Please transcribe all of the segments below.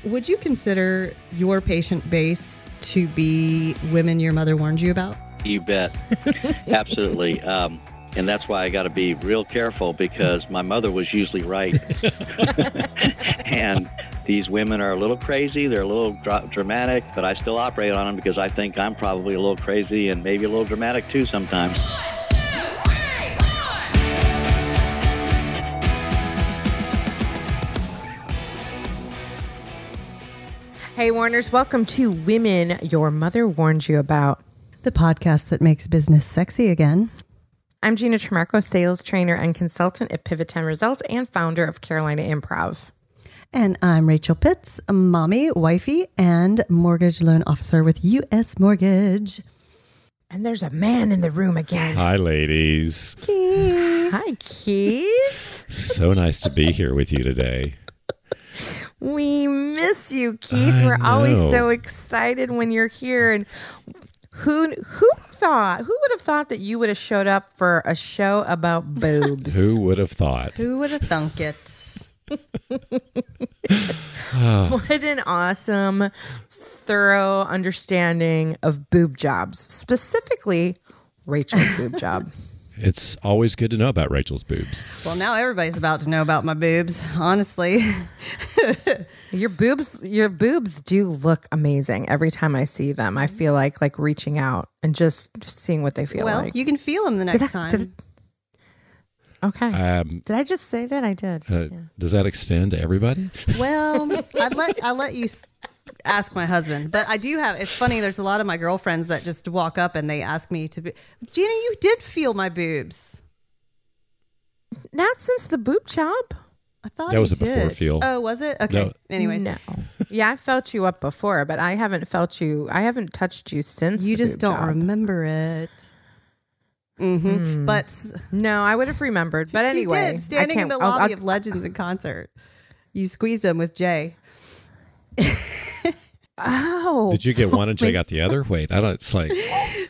would you consider your patient base to be women your mother warned you about? You bet. Absolutely. And that's why I got to be real careful, because my mother was usually right. And these women are a little crazy. They're a little dramatic, but I still operate on them because I think I'm probably a little crazy and maybe a little dramatic too sometimes. Hey, Warners, welcome to Women Your Mother Warned You About, the podcast that makes business sexy again. I'm Gina Tremarco, sales trainer and consultant at Pivot 10 Results and founder of Carolina Improv. And I'm Rachel Pitts, a mommy, wifey, and mortgage loan officer with U.S. Mortgage. And there's a man in the room again. Hi, ladies. Keith. Hi, Keith. So nice to be here with you today. We miss you, Keith. We're always so excited when you're here. And who would have thought that you would have showed up for a show about boobs? Who would have thought? Who would have thunk it? What an awesome, thorough understanding of boob jobs, specifically Rachel's boob job. It's always good to know about Rachel's boobs. Well, now everybody's about to know about my boobs, honestly. Your boobs do look amazing. Every time I see them, I feel like reaching out and just seeing what they feel like. Well, you can feel them the next time. Okay. Did I just say that? I did. Yeah. Does that extend to everybody? Well, I'll let you ask my husband, but I do have. It's funny. There's a lot of my girlfriends that just walk up and they ask me to be. Gina, you did feel my boobs. Not since the boob job. I thought that was a did. before feel. Oh, was it? Okay. No. Anyways, no. Yeah, I felt you up before, but I haven't felt you. I haven't touched you since. You the just boob don't job. remember it. Mm-hmm. But no, I would have remembered. But anyway, you did, standing in the lobby of Legends in concert, you squeezed them with Jay. Oh, Did you get one and Jay got the other? Wait, I don't. It's like.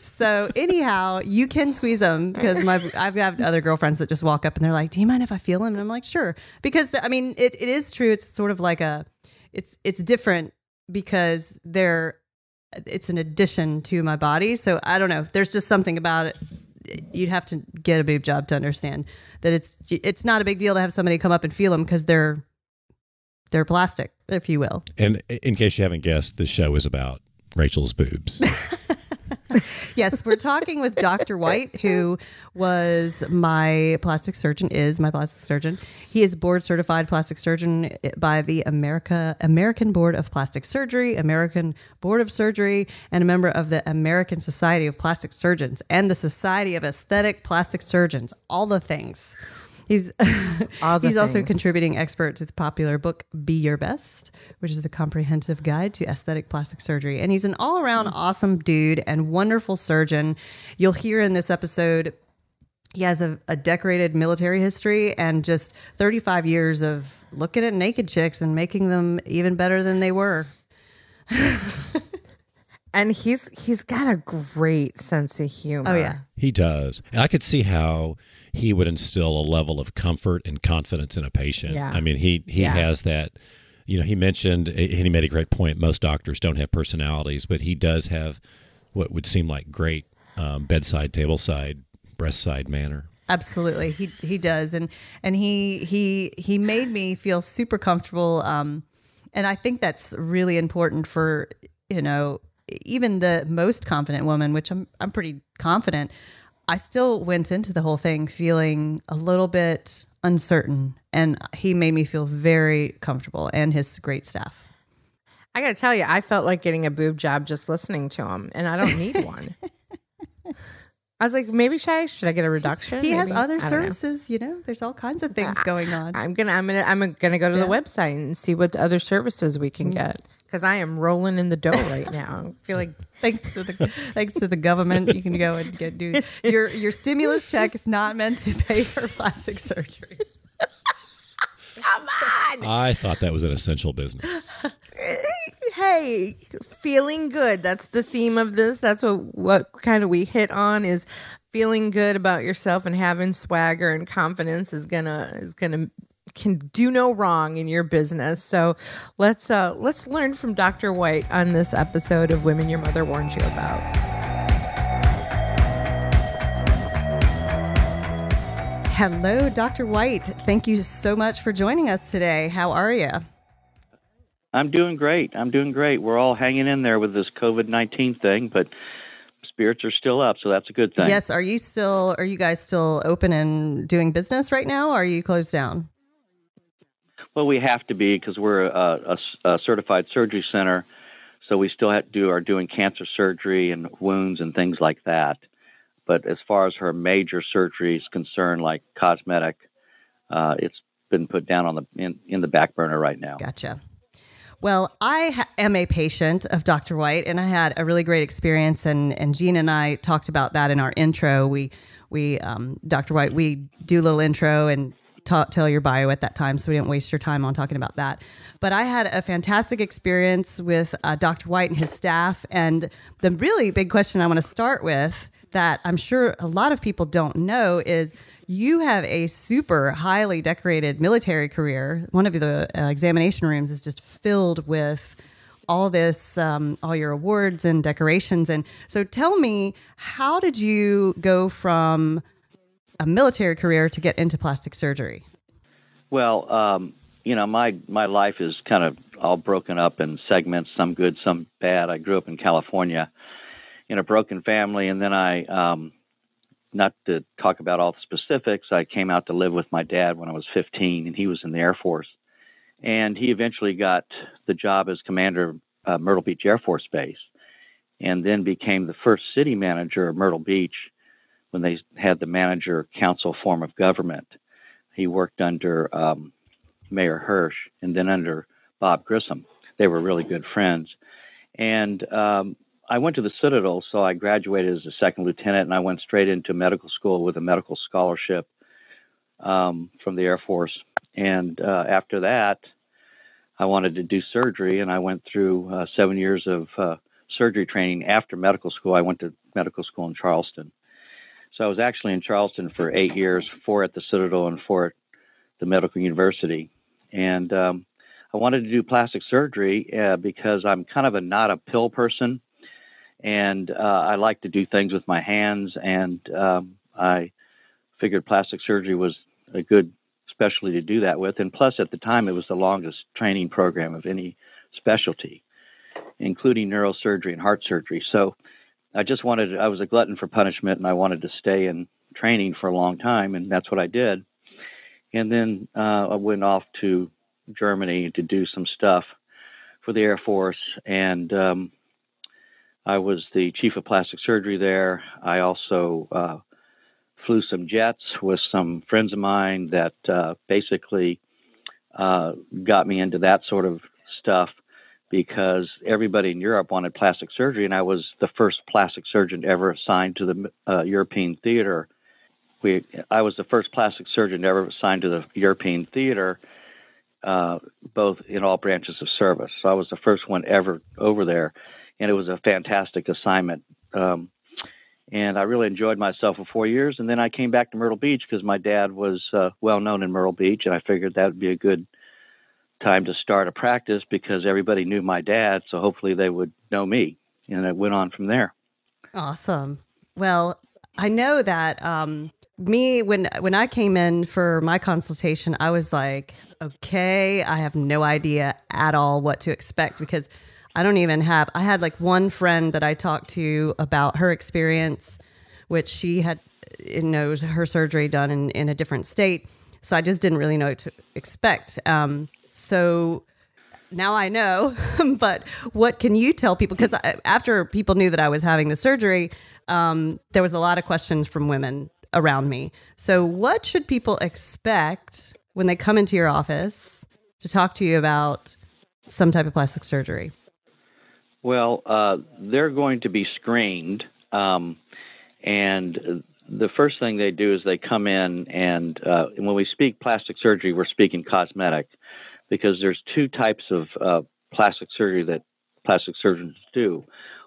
So anyhow, you can squeeze them because I've got other girlfriends that just walk up and they're like, "Do you mind if I feel them?" And I'm like, "Sure," because it is true. It's sort of like it's different because it's an addition to my body. So I don't know. There's just something about it. You'd have to get a boob job to understand that it's not a big deal to have somebody come up and feel them because they're plastic, if you will. And in case you haven't guessed, this show is about Rachel's boobs. Yes, we're talking with Dr. White, who is my plastic surgeon. He is board certified plastic surgeon by the American Board of Plastic Surgery, American Board of Surgery, and a member of the American Society of Plastic Surgeons and the Society of Aesthetic Plastic Surgeons. All the things. He's also contributing expert to the popular book, Be Your Best, which is a comprehensive guide to aesthetic plastic surgery. And he's an all-around awesome dude and wonderful surgeon. You'll hear in this episode, he has a decorated military history and just 35 years of looking at naked chicks and making them even better than they were. And he's got a great sense of humor. Oh, yeah. He does. And I could see how he would instill a level of comfort and confidence in a patient. Yeah. I mean, he has that, he mentioned, and he made a great point, most doctors don't have personalities, but he does have what would seem like great bedside, tableside, breastside manner. Absolutely. He does. And he made me feel super comfortable. And I think that's really important for, even the most confident woman, which I'm pretty confident. I still went into the whole thing feeling a little bit uncertain, and he made me feel very comfortable, and his great staff. I got to tell you, I felt like getting a boob job just listening to him, and I don't need one. I was like, maybe should I get a reduction? He has Maybe? other services, There's all kinds of things going on. I'm gonna go to the website and see what other services we can get, because I am rolling in the dough right now. I feel like thanks to the government, you can go and do your stimulus check is not meant to pay for plastic surgery. Come on! I thought that was an essential business. Hey, feeling good. That's the theme of this. That's what kind of we hit on, is feeling good about yourself and having swagger and confidence is gonna can do no wrong in your business. So let's learn from Dr. White on this episode of Women Your Mother Warned You About. Hello, Dr. White. Thank you so much for joining us today. How are you? I'm doing great. We're all hanging in there with this COVID-19 thing, but spirits are still up, so that's a good thing. Yes. Are you guys still open and doing business right now, or are you closed down? Well, we have to be because we're a certified surgery center, so we still are doing cancer surgery and wounds and things like that. But as far as her major surgery is concerned, like cosmetic, it's been put down in the back burner right now. Gotcha. Well, I am a patient of Dr. White, and I had a really great experience, and Gina and I talked about that in our intro. We Dr. White, we do a little intro and tell your bio at that time, so we didn't waste your time on talking about that. But I had a fantastic experience with Dr. White and his staff, and the really big question I want to start with that I'm sure a lot of people don't know is you have a super highly decorated military career. One of the examination rooms is just filled with all this, all your awards and decorations. And so tell me, how did you go from a military career to get into plastic surgery? Well, my life is kind of all broken up in segments, some good, some bad. I grew up in California in a broken family, and then not to talk about all the specifics, I came out to live with my dad when I was 15, and he was in the Air Force. And he eventually got the job as commander of Myrtle Beach Air Force Base, and then became the first city manager of Myrtle Beach when they had the manager-council form of government. He worked under Mayor Hirsch and then under Bob Grissom. They were really good friends. And I went to the Citadel, so I graduated as a second lieutenant, and I went straight into medical school with a medical scholarship from the Air Force. And after that, I wanted to do surgery, and I went through 7 years of surgery training. After medical school, I went to medical school in Charleston. So I was actually in Charleston for 8 years, 4 at the Citadel and 4 at the Medical University. And I wanted to do plastic surgery because I'm kind of not a pill person. And I like to do things with my hands, and I figured plastic surgery was a good specialty to do that with. And plus, at the time, it was the longest training program of any specialty, including neurosurgery and heart surgery. So I was a glutton for punishment, and I wanted to stay in training for a long time, and that's what I did. And then I went off to Germany to do some stuff for the Air Force, and I was the chief of plastic surgery there. I also flew some jets with some friends of mine that basically got me into that sort of stuff because everybody in Europe wanted plastic surgery, and I was the first plastic surgeon ever assigned to the European theater. I was the first plastic surgeon ever assigned to the European theater, both in all branches of service. So I was the first one ever over there. And it was a fantastic assignment. And I really enjoyed myself for 4 years. And then I came back to Myrtle Beach because my dad was well known in Myrtle Beach. And I figured that would be a good time to start a practice because everybody knew my dad. So hopefully they would know me. And it went on from there. Awesome. Well, I know that when I came in for my consultation, I was like, okay, I have no idea at all what to expect because I had like one friend that I talked to about her experience, which she had, her surgery done in a different state. So I just didn't really know what to expect. So now I know, but what can you tell people? Because after people knew that I was having the surgery, there was a lot of questions from women around me. So what should people expect when they come into your office to talk to you about some type of plastic surgery? Well, they're going to be screened, and the first thing they do is they come in, and when we speak plastic surgery, we're speaking cosmetic, because there's two types of plastic surgery that plastic surgeons do.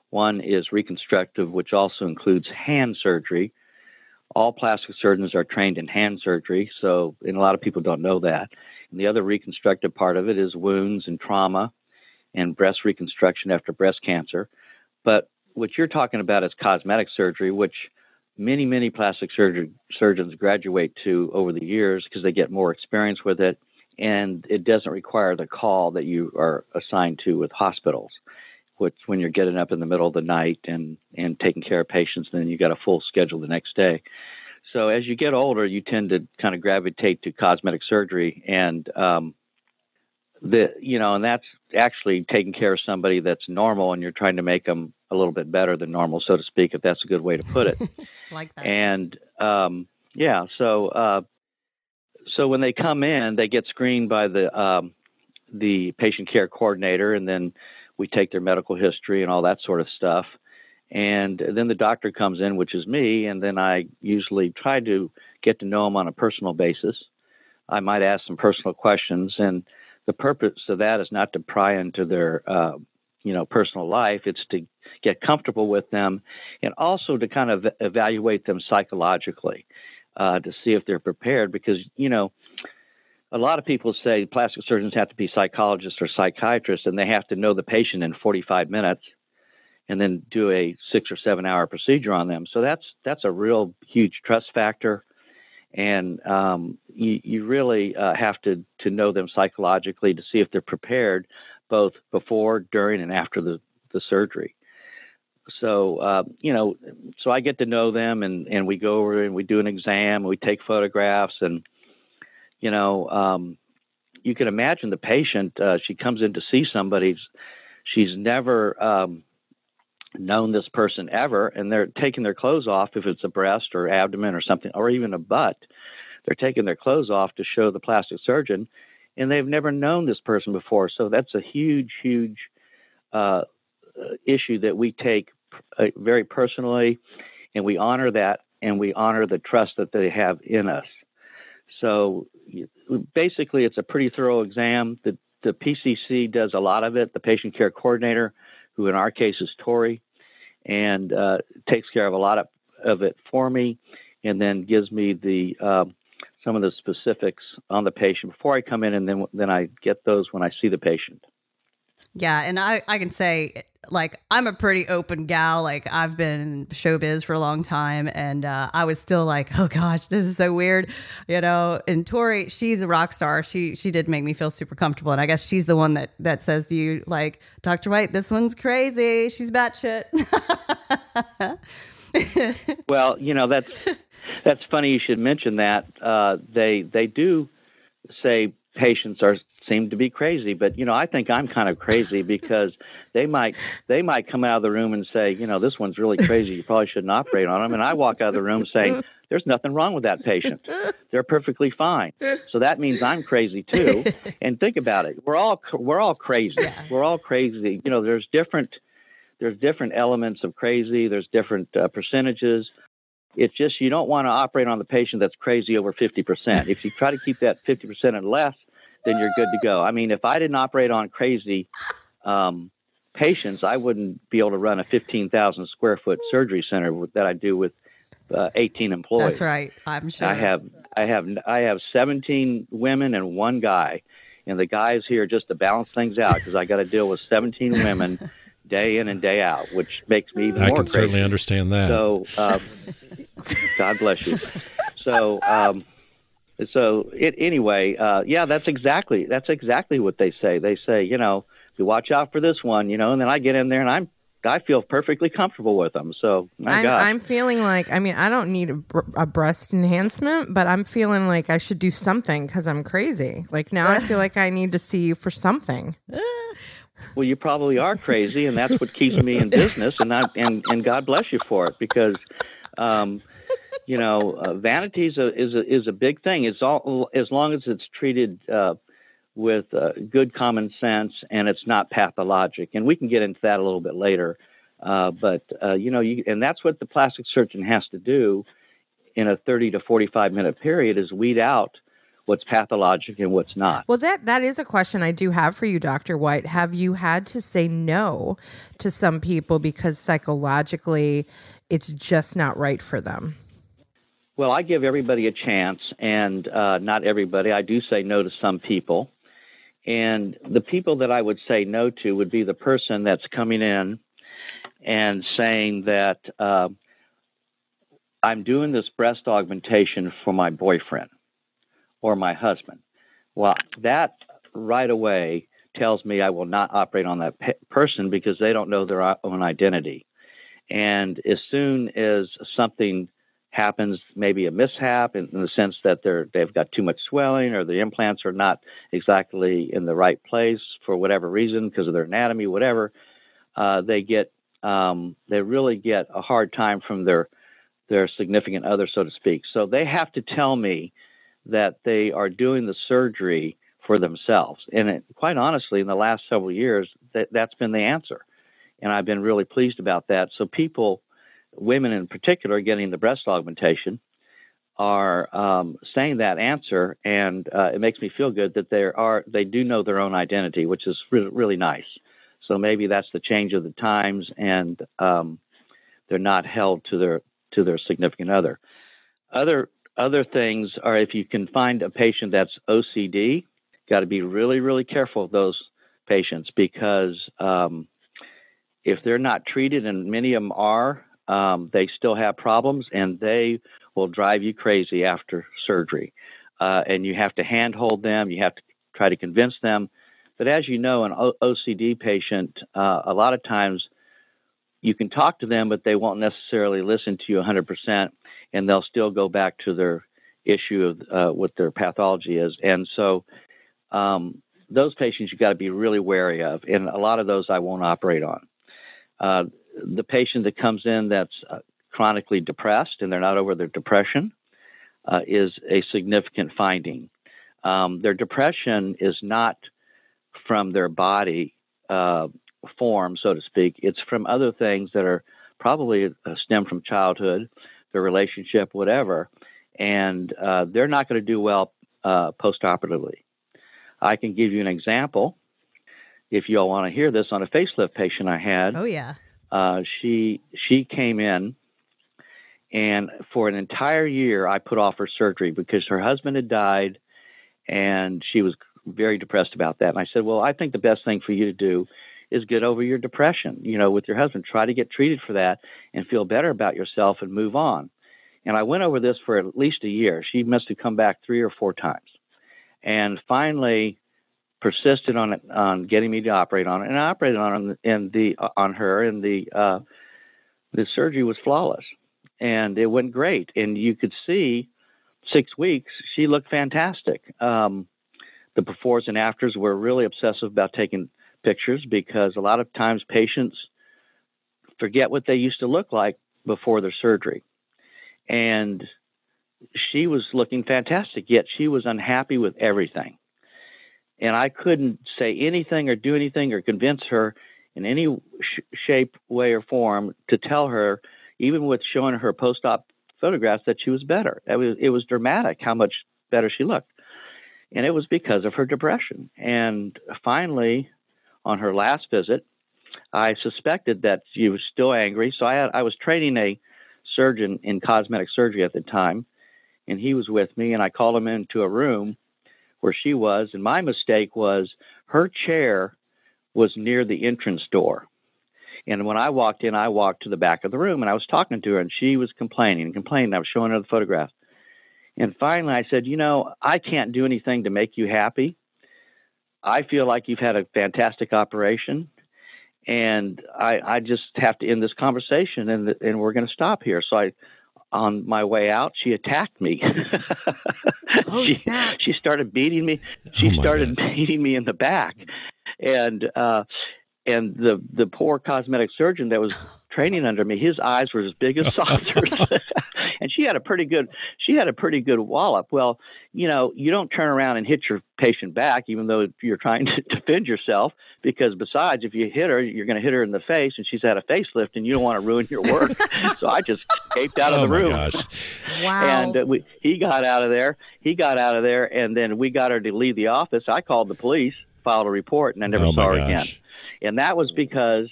One is reconstructive, which also includes hand surgery. All plastic surgeons are trained in hand surgery, and a lot of people don't know that. And the other reconstructive part of it is wounds and trauma and breast reconstruction after breast cancer. But what you're talking about is cosmetic surgery, which many plastic surgeons graduate to over the years because they get more experience with it, and it doesn't require the call that you are assigned to with hospitals, which when you're getting up in the middle of the night and taking care of patients, and then you got a full schedule the next day. So as you get older, you tend to kind of gravitate to cosmetic surgery, and and that's actually taking care of somebody that's normal, and you're trying to make them a little bit better than normal, so to speak, if that's a good way to put it. Like that. And so when they come in, they get screened by the patient care coordinator, and then we take their medical history and all that sort of stuff. And then the doctor comes in, which is me, and then I usually try to get to know them on a personal basis. I might ask some personal questions, and the purpose of that is not to pry into their personal life. It's to get comfortable with them, and also to kind of evaluate them psychologically to see if they're prepared. Because, a lot of people say plastic surgeons have to be psychologists or psychiatrists, and they have to know the patient in 45 minutes and then do a 6 or 7 hour procedure on them. So that's a real huge trust factor. And you really have to know them psychologically to see if they're prepared, both before, during, and after the surgery. So, so I get to know them, and we go over and we do an exam, and we take photographs, and, you can imagine the patient, she comes in to see somebody, she's never known this person ever, and they're taking their clothes off if it's a breast or abdomen or something, or even a butt. They're taking their clothes off to show the plastic surgeon, and they've never known this person before. So that's a huge issue that we take very personally, and we honor that, and we honor the trust that they have in us. So basically, it's a pretty thorough exam. The PCC does a lot of it, the patient care coordinator, who in our case is Tori, and takes care of a lot of it for me, and then gives me the some of the specifics on the patient before I come in, and then I get those when I see the patient. Yeah, and I can say, like, I'm a pretty open gal. Like, I've been in showbiz for a long time, and I was still like, oh gosh, this is so weird, And Tori, she's a rock star. She did make me feel super comfortable, and I guess she's the one that says to you, like, Dr. White, this one's crazy. She's batshit. Well, that's funny you should mention that. They do say patients seem to be crazy, but I think I'm kind of crazy because they might come out of the room and say, this one's really crazy, you probably shouldn't operate on them, and I walk out of the room saying, there's nothing wrong with that patient, they're perfectly fine. So that means I'm crazy too. And think about it, we're all crazy. We're all crazy. There's different elements of crazy. There's different percentages. It's just you don't want to operate on the patient that's crazy over 50%. If you try to keep that 50% and less, then you're good to go. I mean, if I didn't operate on crazy patients, I wouldn't be able to run a 15,000 square foot surgery center that I do with 18 employees. That's right. I'm sure. I have 17 women and one guy, and the guy is here just to balance things out because I got to deal with 17 women day in and day out, which makes me even more crazy. I can certainly understand that. So, God bless you. So, anyway, that's exactly what they say. They say, you watch out for this one, and then I get in there and I feel perfectly comfortable with them. So, I'm feeling like, I don't need a breast enhancement, but I'm feeling like I should do something because I'm crazy. Like now I feel like I need to see you for something. Well, you probably are crazy, and that's what keeps me in business, and God bless you for it, because vanity is a big thing. It's all as long as it's treated with good common sense and it's not pathologic, and we can get into that a little bit later. But and that's what the plastic surgeon has to do in a 30 to 45 minute period is weed out what's pathologic and what's not. Well, that is a question I do have for you, Dr. White. Have you had to say no to some people because psychologically it's just not right for them? Well, I give everybody a chance, and not everybody. I do say no to some people. And the people that I would say no to would be the person that's coming in and saying that I'm doing this breast augmentation for my boyfriend or my husband. Well, that right away tells me I will not operate on that person because they don't know their own identity. And as soon as something happens, maybe a mishap in the sense that they've got too much swelling or the implants are not exactly in the right place for whatever reason because of their anatomy, whatever, they really get a hard time from their significant other, so to speak. So they have to tell me that they are doing the surgery for themselves. And quite honestly, in the last several years, that's been the answer. And I've been really pleased about that. So people, women in particular, getting the breast augmentation are saying that answer, and it makes me feel good that they do know their own identity, which is really nice. So maybe that's the change of the times, and they're not held to their significant other. Other things are if you can find a patient that's OCD, got to be really, really careful of those patients because if they're not treated, and many of them are, they still have problems, and they will drive you crazy after surgery. And you have to handhold them. You have to try to convince them. But as you know, an OCD patient, a lot of times you can talk to them, but they won't necessarily listen to you 100%, and they'll still go back to their issue of what their pathology is. And so those patients you got to be really wary of, and a lot of those I won't operate on. The patient that comes in that's chronically depressed and they're not over their depression is a significant finding. Their depression is not from their body form, so to speak. It's from other things that are probably stem from childhood, their relationship, whatever, and they're not going to do well postoperatively. I can give you an example if you all want to hear this on a facelift patient I had. Oh, yeah. She came in, and for an entire year, I put off her surgery because her husband had died, and she was very depressed about that. And I said, well, I think the best thing for you to do is get over your depression, with your husband. Try to get treated for that and feel better about yourself and move on. And I went over this for at least a year. She must have come back 3 or 4 times. And finally persisted on getting me to operate on it, and I operated on her, and the surgery was flawless, and it went great. And you could see 6 weeks she looked fantastic. The befores and afters were really obsessive about taking pictures because a lot of times patients forget what they used to look like before their surgery, and she was looking fantastic, yet she was unhappy with everything. And I couldn't say anything or do anything or convince her in any shape, way, or form to tell her, even with showing her post-op photographs, that she was better. It was dramatic how much better she looked. And it was because of her depression. And finally, on her last visit, I suspected that she was still angry. So I was training a surgeon in cosmetic surgery at the time, and he was with me, and I called him into a room where she was, and my mistake was her chair was near the entrance door. And when I walked in, I walked to the back of the room, and I was talking to her, and she was complaining. I was showing her the photograph. And finally, I said, I can't do anything to make you happy. I feel like you've had a fantastic operation, and I just have to end this conversation, and we're going to stop here. So on my way out, she attacked me. Oh, snap. She started beating me. She started beating me in the back. And the poor cosmetic surgeon that was training under me, his eyes were as big as saucers. And she had a pretty good wallop. Well, you don't turn around and hit your patient back, even though you're trying to defend yourself, because besides, if you hit her, you're going to hit her in the face, and she's had a facelift, and you don't want to ruin your work. So I just escaped out of the room. Gosh. Wow. And he got out of there. And then we got her to leave the office. I called the police, filed a report, and I never saw her again. And that was because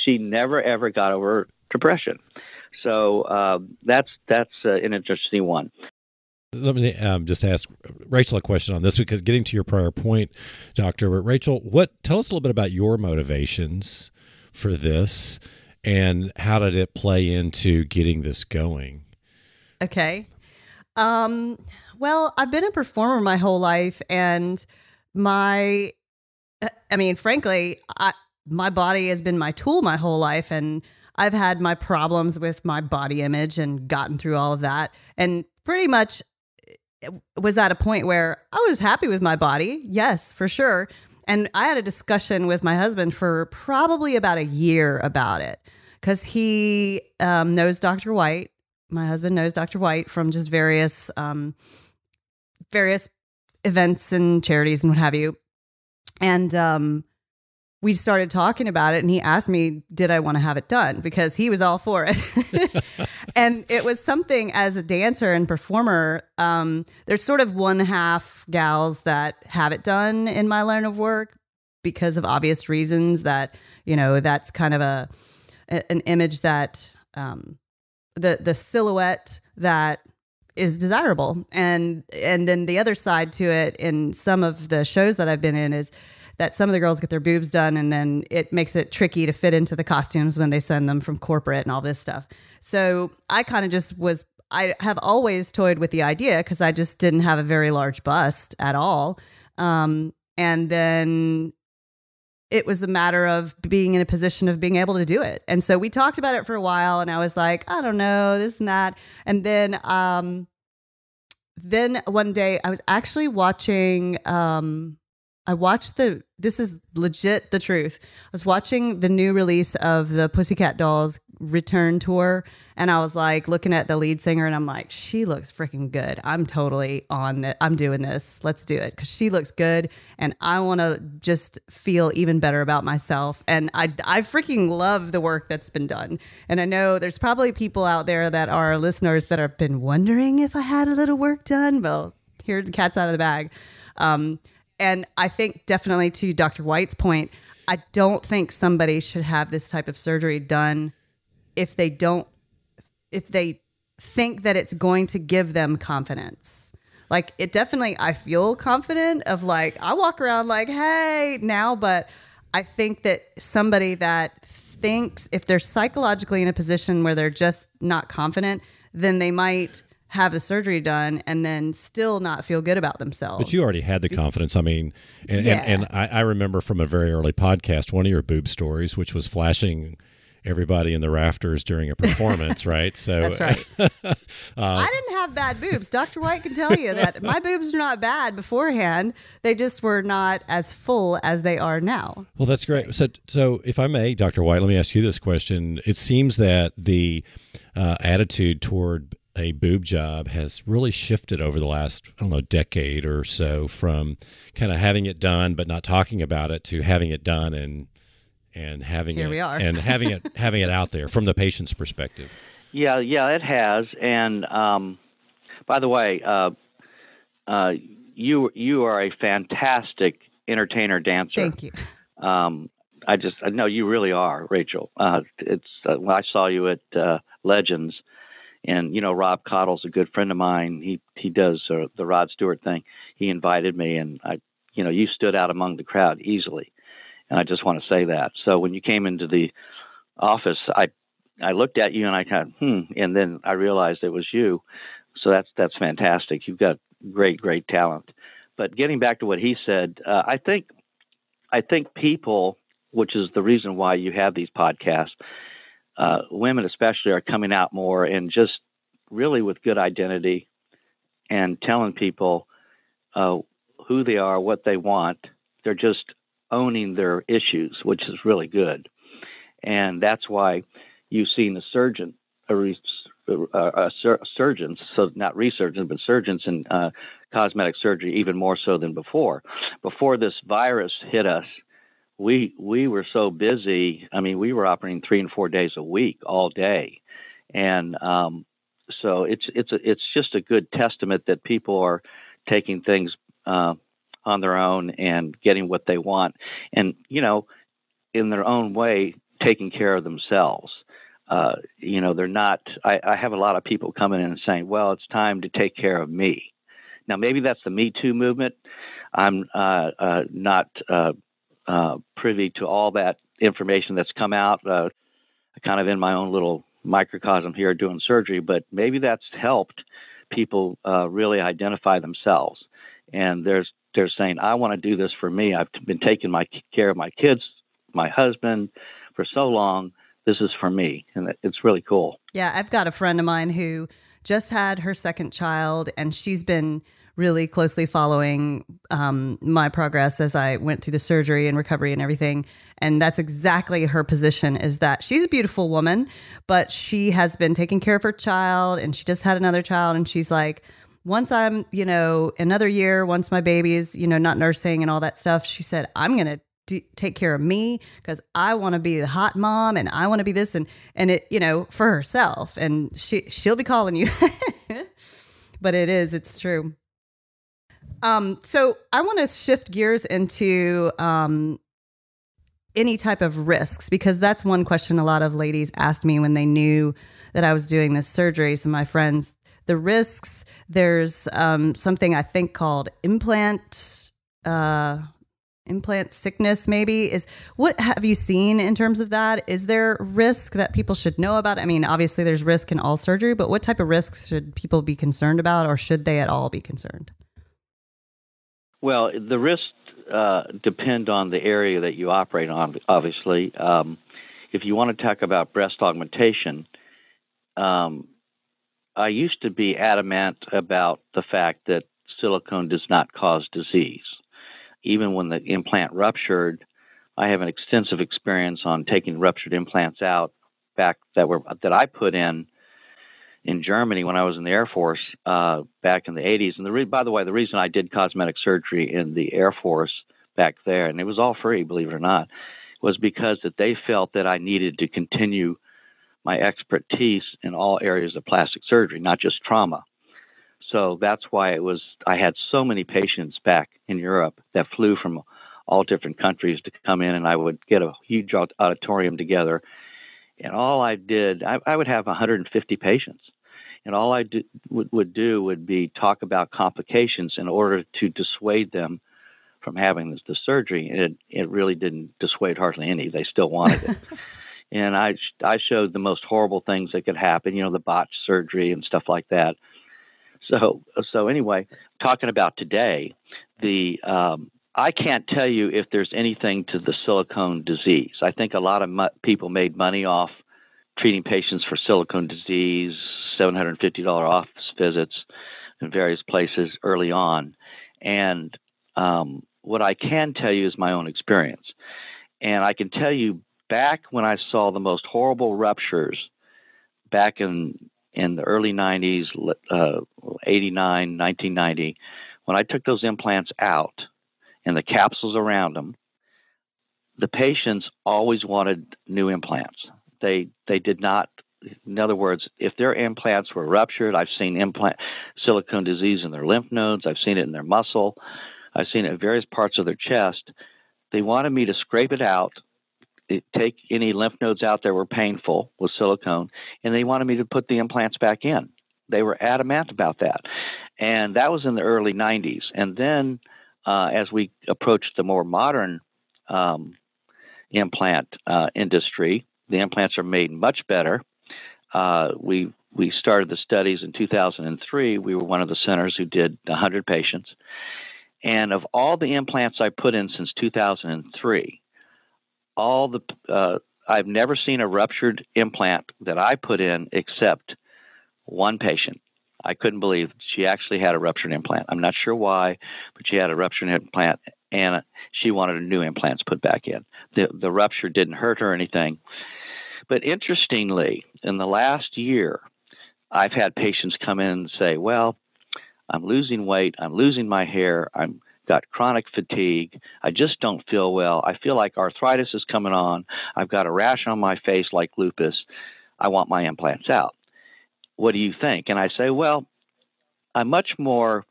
she never, ever got over depression. So that's an interesting one. Let me just ask Rachel a question on this, because getting to your prior point, Doctor, Rachel, tell us a little bit about your motivations for this, and how did it play into getting this going? Okay. Well, I've been a performer my whole life, and frankly, my body has been my tool my whole life, and I've had my problems with my body image and gotten through all of that, and pretty much was at a point where I was happy with my body. Yes, for sure. And I had a discussion with my husband for probably about a year about it, because he knows Dr. White. My husband knows Dr. White from just various events and charities and what have you. And we started talking about it, and he asked me, did I want to have it done? Because he was all for it. And it was something, as a dancer and performer, there's sort of one half gals that have it done in my line of work because of obvious reasons, that, that's kind of an image that the silhouette that is desirable. And then the other side to it, in some of the shows that I've been in, is that some of the girls get their boobs done, and then it makes it tricky to fit into the costumes when they send them from corporate and all this stuff. So I kind of I have always toyed with the idea, because I just didn't have a very large bust at all. And then it was a matter of being in a position of being able to do it. And so we talked about it for a while, and I was like, I don't know, this and that. And then one day I was actually watching, this is legit the truth. I was watching the new release of the Pussycat Dolls return tour, and I was like looking at the lead singer, and I'm like, she looks freaking good. I'm totally on it. I'm doing this. Let's do it, because she looks good, and I want to just feel even better about myself. And I freaking love the work that's been done. And I know there's probably people out there that are listeners that have been wondering if I had a little work done. Well, here the cat's out of the bag. And I think definitely, to Dr. White's point, I don't think somebody should have this type of surgery done if they think that it's going to give them confidence. Like, it definitely, I feel confident of, like, I walk around like, hey, now, but I think that somebody that thinks, if they're psychologically in a position where they're just not confident, then they might have the surgery done and then still not feel good about themselves. But you already had the confidence. I mean, and I remember from a very early podcast, one of your boob stories, which was flashing everybody in the rafters during a performance, right? So that's right. I didn't have bad boobs. Dr. White can tell you that my boobs were not bad beforehand. They just were not as full as they are now. Well, that's great. So if I may, Dr. White, let me ask you this question. It seems that the attitude toward a boob job has really shifted over the last, decade or so, from kind of having it done but not talking about it to having it done and having Here it we are. and having it out there from the patient's perspective. Yeah, it has. And by the way, you are a fantastic entertainer, dancer. Thank you. I know you really are, Rachel. When I saw you at Legends, and Rob Cottle's a good friend of mine. He does the Rod Stewart thing. He invited me, and you stood out among the crowd easily. And I just want to say that. So when you came into the office, I looked at you and I kind of, and then I realized it was you. So that's fantastic. You've got great talent. But getting back to what he said, I think people, which is the reason why you have these podcasts, women especially, are coming out more and just really with good identity and telling people who they are, what they want. They're just owning their issues, which is really good. And that's why you've seen surgeons, so not resurgence, but surgeons in cosmetic surgery even more so than before. Before this virus hit us, we were so busy. I mean, we were operating 3 and 4 days a week, all day. And so it's just a good testament that people are taking things on their own and getting what they want, and in their own way taking care of themselves. they're not. I have a lot of people coming in and saying, "Well, it's time to take care of me." Now, maybe that's the Me Too movement. I'm not privy to all that information that's come out. Kind of in my own little microcosm here doing surgery, but maybe that's helped people really identify themselves. And they're saying, I want to do this for me. I've been taking care of my kids, my husband for so long. This is for me. And it's really cool. Yeah, I've got a friend of mine who just had her second child, and she's been really closely following my progress as I went through the surgery and recovery and everything. And that's exactly her position, is that she's a beautiful woman, but she has been taking care of her child, and she just had another child. And she's like, once I'm, another year, once my baby is, not nursing and all that stuff, she said, I'm going to take care of me because I want to be the hot mom and I want to be this and it, for herself. And she'll be calling you, but it's true. So I want to shift gears into any type of risks, because that's one question a lot of ladies asked me when they knew that I was doing this surgery. So my friends, the risks, there's something I think called implant sickness, maybe. What have you seen in terms of that? Is there risk that people should know about? I mean, obviously there's risk in all surgery, but what type of risks should people be concerned about, or should they at all be concerned? Well, the risks depend on the area that you operate on, obviously. If you want to talk about breast augmentation, I used to be adamant about the fact that silicone does not cause disease. Even when the implant ruptured, I have an extensive experience on taking ruptured implants out that I put in Germany when I was in the Air Force back in the 80s. And by the way, the reason I did cosmetic surgery in the Air Force back there, and it was all free, believe it or not, was because that they felt that I needed to continue my expertise in all areas of plastic surgery, not just trauma. So that's why I had so many patients back in Europe that flew from all different countries to come in, and I would get a huge auditorium together. And all I did, I would have 150 patients. And all I would be talk about complications in order to dissuade them from having the surgery. And it really didn't dissuade hardly any. They still wanted it. And I showed the most horrible things that could happen, the botched surgery and stuff like that. So anyway, talking about today, I can't tell you if there's anything to the silicone disease. I think a lot of people made money off treating patients for silicone disease, $750 office visits in various places early on. And what I can tell you is my own experience. And I can tell you back when I saw the most horrible ruptures back in the early 90s, 89, 1990, when I took those implants out and the capsules around them, the patients always wanted new implants. They did not, in other words, if their implants were ruptured, I've seen silicone disease in their lymph nodes, I've seen it in their muscle, I've seen it in various parts of their chest. They wanted me to scrape it out, take any lymph nodes out that were painful with silicone, and they wanted me to put the implants back in. They were adamant about that. And that was in the early 90s. And then as we approached the more modern implant industry, the implants are made much better. We started the studies in 2003. We were one of the centers who did 100 patients. And of all the implants I put in since 2003, I've never seen a ruptured implant that I put in except one patient. I couldn't believe she actually had a ruptured implant. I'm not sure why, but she had a ruptured implant, and she wanted new implants put back in. The rupture didn't hurt her or anything. But interestingly, in the last year, I've had patients come in and say, well, I'm losing weight, I'm losing my hair, I've got chronic fatigue, I just don't feel well, I feel like arthritis is coming on, I've got a rash on my face like lupus, I want my implants out. What do you think? And I say, well, I'm much more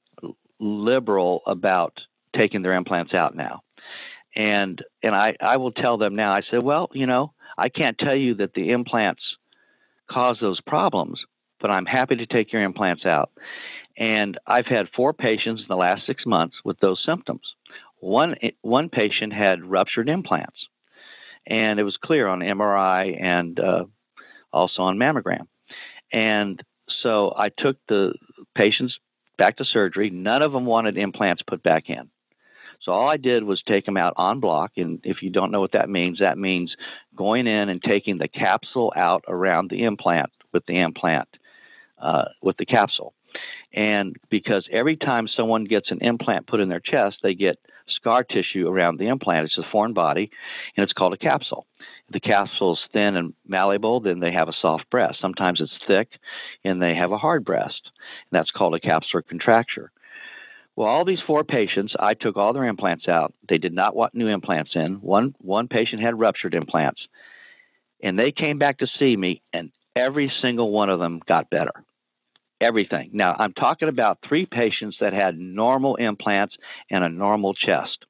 liberal about taking their implants out now. And I will tell them now, I say, well, I can't tell you that the implants cause those problems, but I'm happy to take your implants out. And I've had 4 patients in the last 6 months with those symptoms. One patient had ruptured implants, and it was clear on MRI and also on mammogram. And so I took the patients back to surgery. None of them wanted implants put back in. So all I did was take them out en bloc. And if you don't know what that means going in and taking the capsule out around the implant with the capsule. And because every time someone gets an implant put in their chest, they get scar tissue around the implant. It's a foreign body, and it's called a capsule. If the capsule is thin and malleable, then they have a soft breast. Sometimes it's thick, and they have a hard breast, and that's called a capsular contracture. Well, all these 4 patients, I took all their implants out. They did not want new implants in. One patient had ruptured implants, and they came back to see me, and every single one of them got better. Everything. Now, I'm talking about 3 patients that had normal implants and a normal chest.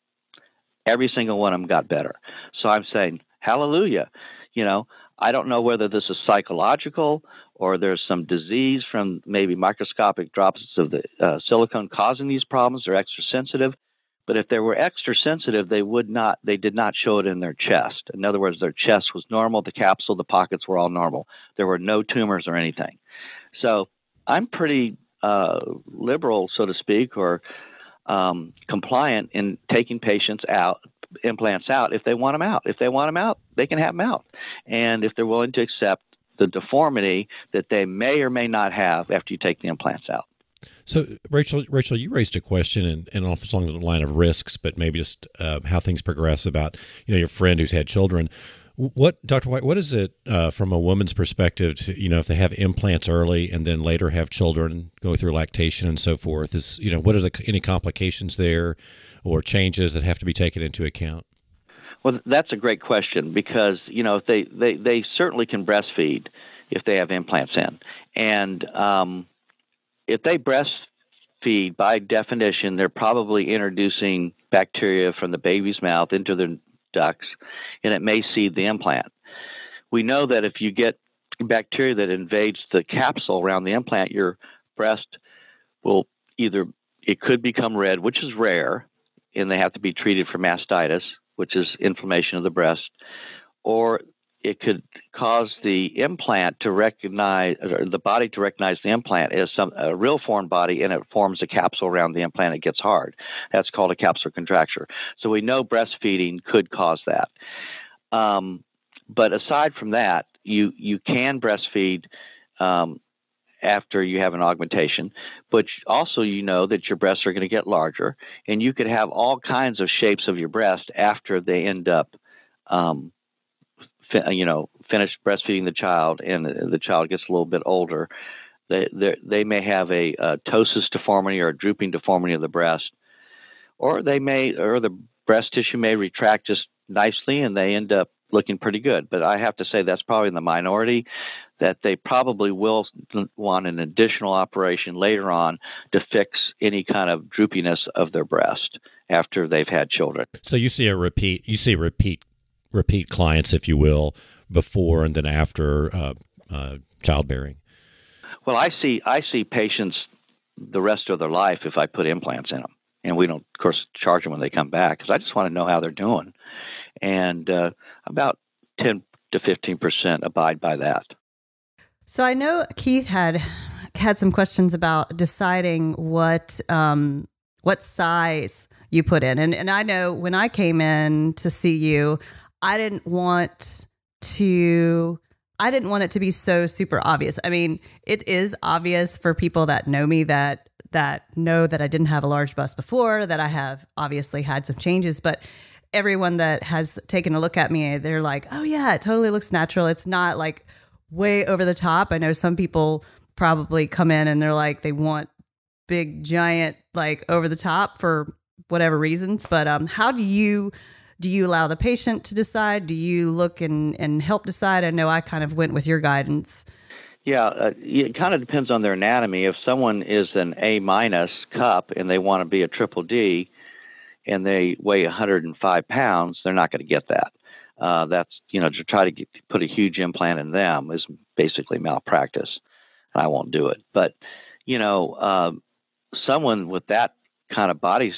Every single one of them got better. So I'm saying, hallelujah. I don't know whether this is psychological or there's some disease from maybe microscopic droplets of the silicone causing these problems. They're extra sensitive. But if they were extra sensitive, they did not show it in their chest. In other words, their chest was normal. The capsule, the pockets were all normal. There were no tumors or anything. So I'm pretty liberal, so to speak, or compliant in taking patients out, implants out, if they want them out. If they want them out, they can have them out. And if they're willing to accept the deformity that they may or may not have after you take the implants out. So, Rachel, you raised a question, and along the line of risks, but maybe just how things progress about your friend who's had children. What, Dr. White, what is it from a woman's perspective to, if they have implants early and then later have children, go through lactation and so forth? Is what are any complications there or changes that have to be taken into account? Well, that's a great question because they certainly can breastfeed if they have implants in, and if they breastfeed, by definition, they're probably introducing bacteria from the baby's mouth into their ducts, and it may seed the implant. We know that if you get bacteria that invades the capsule around the implant, your breast will it could become red, which is rare, and they have to be treated for mastitis, which is inflammation of the breast, or it could cause the implant to recognize, or the body to recognize the implant as a real foreign body, and it forms a capsule around the implant. It gets hard. That's called a capsular contracture. So we know breastfeeding could cause that. But aside from that, you can breastfeed after you have an augmentation, but also that your breasts are going to get larger, and you could have all kinds of shapes of your breast after they end up finish breastfeeding the child, and the child gets a little bit older. They may have a ptosis deformity or a drooping deformity of the breast, or the breast tissue may retract just nicely, and they end up looking pretty good. But I have to say that's probably in the minority, that they probably will want an additional operation later on to fix any kind of droopiness of their breast after they've had children. So you see repeat clients, if you will, before and then after childbearing. Well, I see patients the rest of their life if I put implants in them, and we don't, of course, charge them when they come back because I just want to know how they're doing, and about 10 to 15% abide by that. So I know Kieth had some questions about deciding what size you put in, and I know when I came in to see you, I didn't want it to be so super obvious. I mean, it is obvious for people that know me that know that I didn't have a large bust before, that I have obviously had some changes, but everyone that has taken a look at me, they're like, oh yeah, it totally looks natural. It's not like way over the top. I know some people probably come in and they're like, they want big, giant, like over the top for whatever reasons. But how do you allow the patient to decide? Do you look and help decide? I know I kind of went with your guidance. Yeah, it kind of depends on their anatomy. If someone is an A- cup and they want to be a triple D and they weigh 105 pounds, they're not going to get that. That's, to try to put a huge implant in them is basically malpractice. I won't do it. But, someone with that kind of body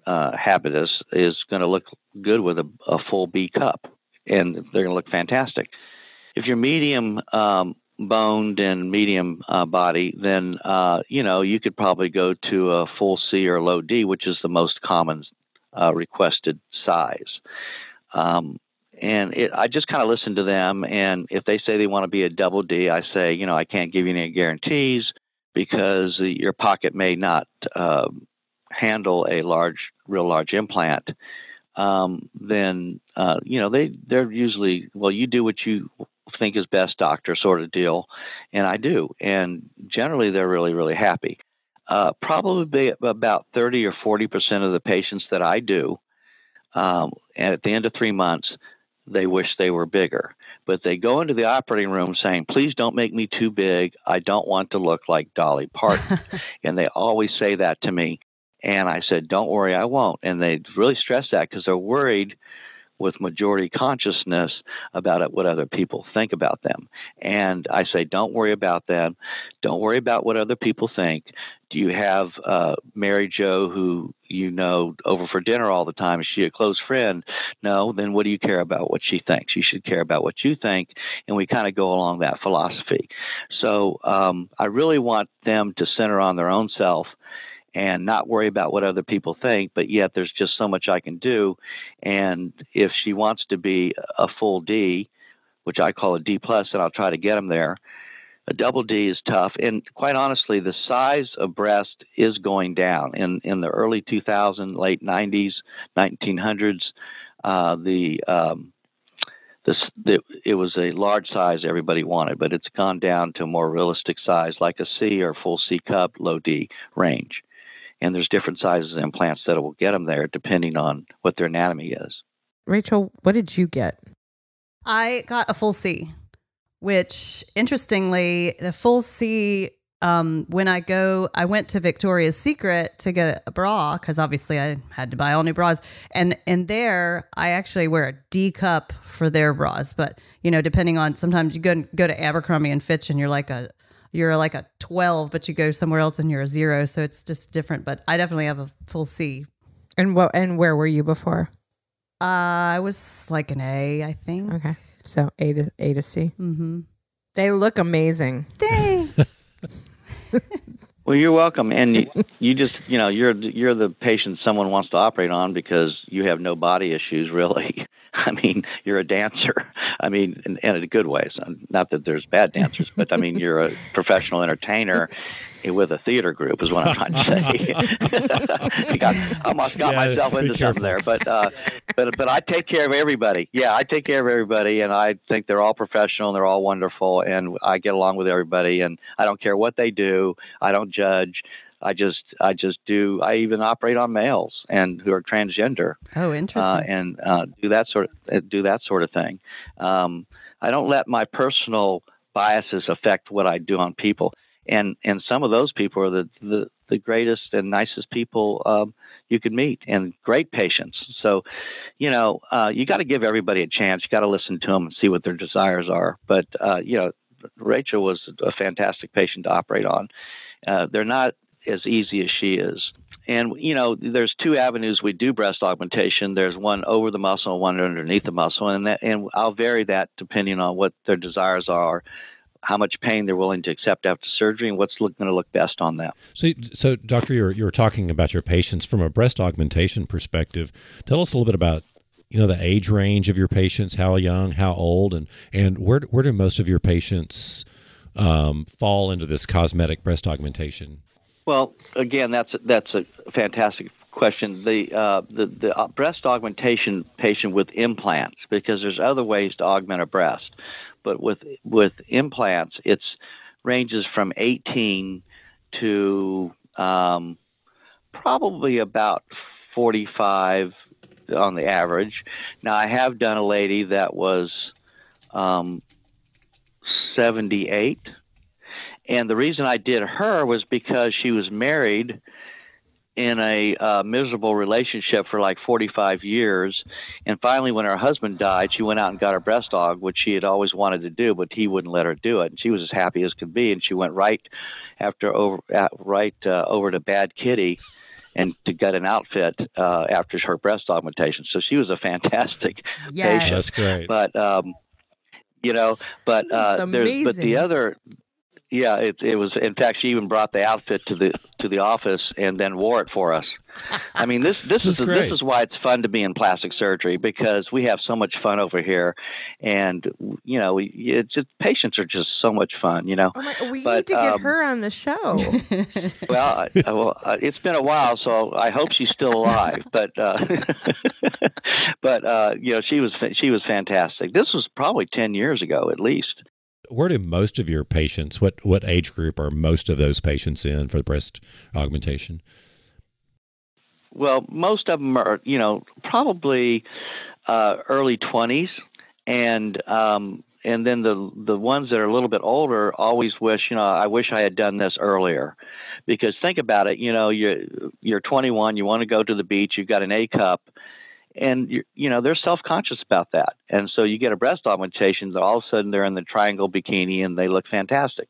habitus is going to look good with a full B cup, and they're going to look fantastic. If you're medium boned and medium body, then, you could probably go to a full C or low D, which is the most common requested size. I just kind of listen to them, and if they say they want to be a double D, I say, I can't give you any guarantees because your pocket may not handle a real large implant. Then they're usually, well, you do what you think is best, doctor, sort of deal, and I do, and generally they're really, really happy. Probably about 30 or 40% of the patients that I do, and at the end of 3 months, they wish they were bigger. But they go into the operating room saying, please don't make me too big. I don't want to look like Dolly Parton. And they always say that to me. And I said, don't worry, I won't. And they really stress that because they're worried with majority consciousness about what other people think about them. And I say, don't worry about them. Don't worry about what other people think. Do you have Mary Jo who over for dinner all the time? Is she a close friend? No, then what do you care about what she thinks? You should care about what you think. And we kind of go along that philosophy. So I really want them to center on their own self and not worry about what other people think, but yet there's just so much I can do. And if she wants to be a full D, which I call a D+, then I'll try to get them there. A double D is tough. And quite honestly, the size of breast is going down. In the early 2000s, late 90s, 1900s, it was a large size everybody wanted, but it's gone down to a more realistic size, like a C or full C cup, low D range. And there's different sizes of implants that will get them there depending on what their anatomy is. Rachel, what did you get? I got a full C, which interestingly, the full C, when I went to Victoria's Secret to get a bra, because obviously I had to buy all new bras. And there, I actually wear a D cup for their bras. But, depending on, sometimes you go to Abercrombie and Fitch and you're like a 12, but you go somewhere else and you're a 0. So it's just different. But I definitely have a full C. And where were you before? I was like an A, I think. Okay. So A to C. Mm-hmm. They look amazing. Thanks. Well, you're welcome. And you just, you're the patient someone wants to operate on because you have no body issues, really. I mean, you're a dancer. I mean, in a good way. So not that there's bad dancers, but I mean, you're a professional entertainer with a theater group is what I'm trying to say. I almost got myself into something there, but I take care of everybody. Yeah, I take care of everybody, and I think they're all professional and they're all wonderful, and I get along with everybody, and I don't care what they do. I don't judge. I just do. I even operate on males and who are transgender. Oh, interesting. And do that sort of thing. I don't let my personal biases affect what I do on people. And some of those people are the greatest and nicest people you could meet, and great patients. So, you got to give everybody a chance. You got to listen to them and see what their desires are. But Rachel was a fantastic patient to operate on. They're not as easy as she is. And, there's 2 avenues we do breast augmentation. There's one over the muscle and one underneath the muscle. And I'll vary that depending on what their desires are, how much pain they're willing to accept after surgery, and what's going to look best on them. So doctor, you were talking about your patients from a breast augmentation perspective. Tell us a little bit about, the age range of your patients, how young, how old, and where do most of your patients fall into this cosmetic breast augmentation? Well, again, that's a fantastic question. The breast augmentation patient with implants, because there's other ways to augment a breast, but with implants, it's ranges from 18 to probably about 45 on the average. Now, I have done a lady that was 78. And the reason I did her was because she was married in a miserable relationship for like 45 years. And finally, when her husband died, she went out and got her breast aug, which she had always wanted to do, but he wouldn't let her do it. And she was as happy as could be. And she went right over to Bad Kitty and to get an outfit after her breast augmentation. So she was a fantastic patient. That's great. But, but the other... Yeah, it was. In fact, she even brought the outfit to the office and then wore it for us. I mean, this is why it's fun to be in plastic surgery, because we have so much fun over here, and patients are just so much fun. We need to get her on the show. Well, it's been a while, so I hope she's still alive. But she was fantastic. This was probably 10 years ago at least. Where do most of your patients, what age group are most of those patients in for the breast augmentation? Well, most of them are, probably early 20s, and then the ones that are a little bit older always wish, I wish I had done this earlier, because think about it, you're 21, you want to go to the beach, you've got an A cup. And, they're self-conscious about that. And so you get a breast augmentation, all of a sudden they're in the triangle bikini and they look fantastic.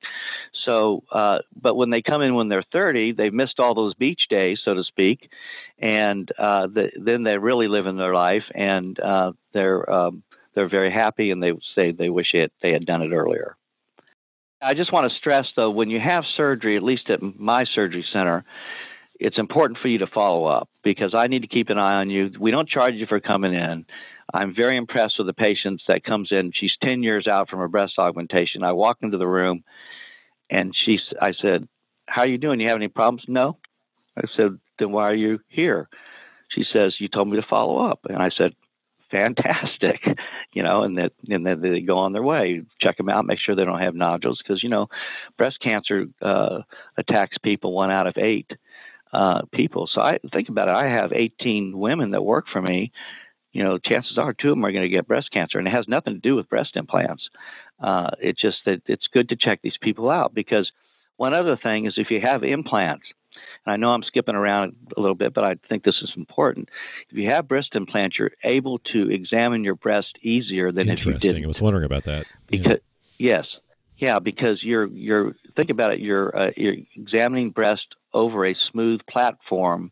So, but when they come in when they're 30, they've missed all those beach days, so to speak. And then they really live in their life, and they're very happy, and they say they wish they had done it earlier. I just want to stress, though, when you have surgery, at least at my surgery center, it's important for you to follow up, because I need to keep an eye on you. We don't charge you for coming in. I'm very impressed with the patients that comes in. She's 10 years out from her breast augmentation. I walk into the room, and I said, "How are you doing? You have any problems?" "No." I said, "Then why are you here?" She says, "You told me to follow up." And I said, "Fantastic." And then they go on their way, check them out, make sure they don't have nodules, because, breast cancer attacks people 1 out of 8. People. So I think about it. I have 18 women that work for me. Chances are 2 of them are going to get breast cancer, and it has nothing to do with breast implants. It's just that it's good to check these people out, because one other thing is, if you have implants, and I know I'm skipping around a little bit, but I think this is important. If you have breast implants, you're able to examine your breast easier than if you didn't. Interesting. I was wondering about that. Yes. Yeah, because you're think about it. You're examining breast over a smooth platform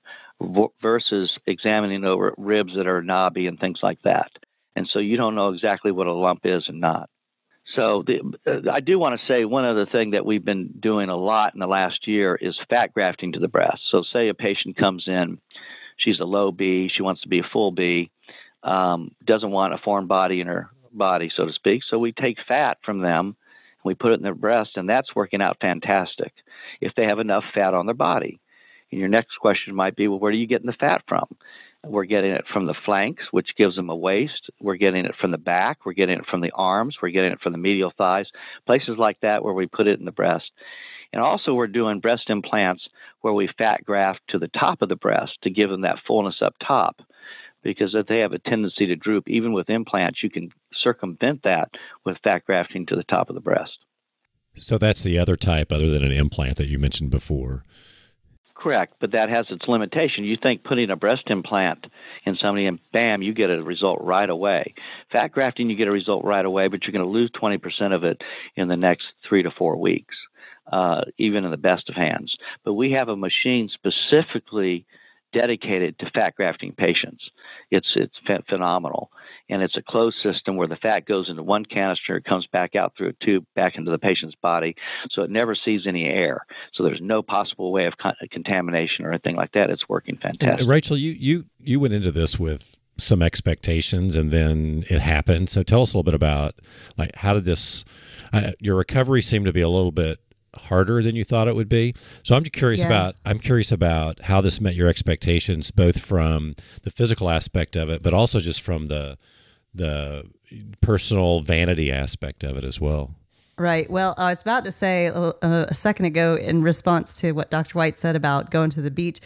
versus examining over ribs that are knobby and things like that. And so you don't know exactly what a lump is and not. So I do want to say one other thing that we've been doing a lot in the last year is fat grafting to the breast. So say a patient comes in, she's a low B, she wants to be a full B, doesn't want a foreign body in her body, so to speak. So we take fat from them, we put it in their breast, and that's working out fantastic if they have enough fat on their body. And your next question might be, well, where are you getting the fat from? We're getting it from the flanks, which gives them a waist. We're getting it from the back. We're getting it from the arms. We're getting it from the medial thighs, places like that where we put it in the breast. And also we're doing breast implants where we fat graft to the top of the breast to give them that fullness up top. Because if they have a tendency to droop, even with implants, you can circumvent that with fat grafting to the top of the breast. So that's the other type other than an implant that you mentioned before. Correct, but that has its limitation. You think putting a breast implant in somebody and bam, you get a result right away. Fat grafting, you get a result right away, but you're going to lose 20% of it in the next 3 to 4 weeks, even in the best of hands. But we have a machine specifically dedicated to fat grafting patients. It's phenomenal. And it's a closed system where the fat goes into one canister, it comes back out through a tube back into the patient's body, so it never sees any air. So there's no possible way of contamination or anything like that. It's working fantastic. And Rachel, you went into this with some expectations, and then it happened. So tell us a little bit about, like, how did this, your recovery seemed to be a little bit harder than you thought it would be. So I'm curious about how this met your expectations, both from the physical aspect of it, but also just from the personal vanity aspect of it as well. Right. Well, I was about to say a second ago in response to what Dr. White said about going to the beach.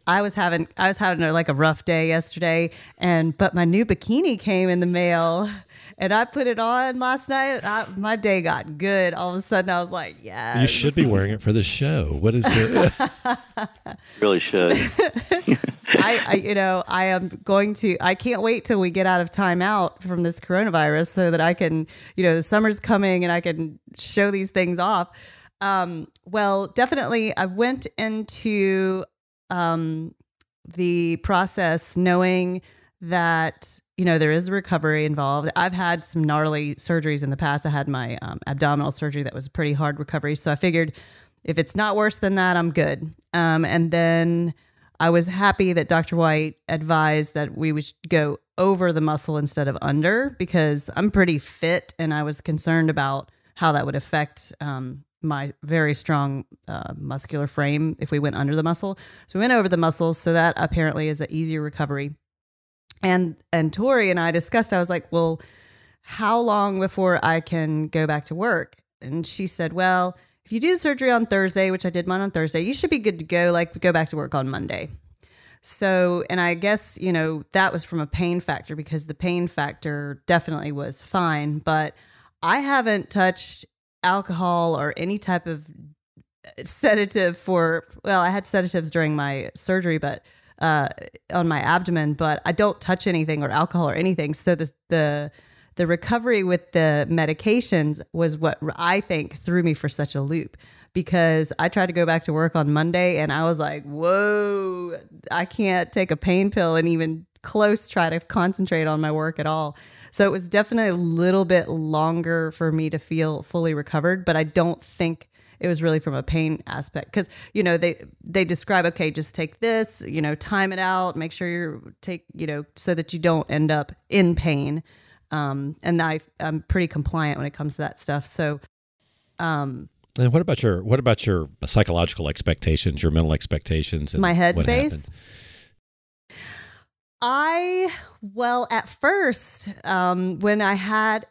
I was having like a rough day yesterday, but my new bikini came in the mail, and I put it on last night. My day got good. All of a sudden, I was like, "Yeah." You should be wearing it for the show. What is it? Really should. I am going to, I can't wait till we get out of time out from this coronavirus so that I can, the summer's coming and I can show these things off. Well, definitely I went into, the process knowing that, there is recovery involved. I've had some gnarly surgeries in the past. I had my abdominal surgery that was a pretty hard recovery. So I figured if it's not worse than that, I'm good. And then I was happy that Dr. White advised that we would go over the muscle instead of under, because I'm pretty fit and I was concerned about how that would affect my very strong muscular frame if we went under the muscle. So we went over the muscle, so that apparently is an easier recovery. And Tori and I discussed, I was like, well, how long before I can go back to work? And she said, well, if you do the surgery on Thursday, which I did mine on Thursday, you should be good to go, go back to work on Monday. So, and I guess, that was from a pain factor, because the pain factor definitely was fine, but I haven't touched alcohol or any type of sedative I had sedatives during my surgery, but on my abdomen, but I don't touch anything or alcohol or anything. So the recovery with the medications was what I think threw me for such a loop, because I tried to go back to work on Monday and I was like, whoa, I can't take a pain pill and even close try to concentrate on my work at all. So it was definitely a little bit longer for me to feel fully recovered, but I don't think it was really from a pain aspect, because, they describe, okay, just take this, time it out, make sure so that you don't end up in pain. And I'm pretty compliant when it comes to that stuff. So, and what about your psychological expectations, your mental expectations, and my headspace? At first, when I had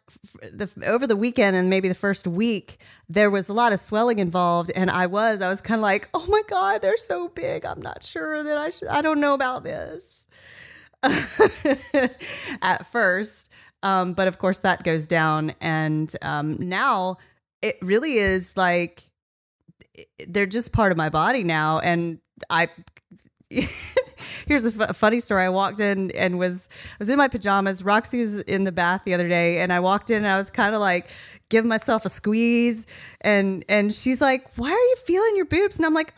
over the weekend and maybe the first week, there was a lot of swelling involved, and I was kind of like, oh my God, they're so big. I'm not sure that I don't know about this at first. But of course that goes down. And now it really is like, they're just part of my body now. And here's a funny story. I walked in and was in my pajamas. Roxy was in the bath the other day, and I walked in and I was kind of like giving myself a squeeze. And she's like, why are you feeling your boobs? And I'm like,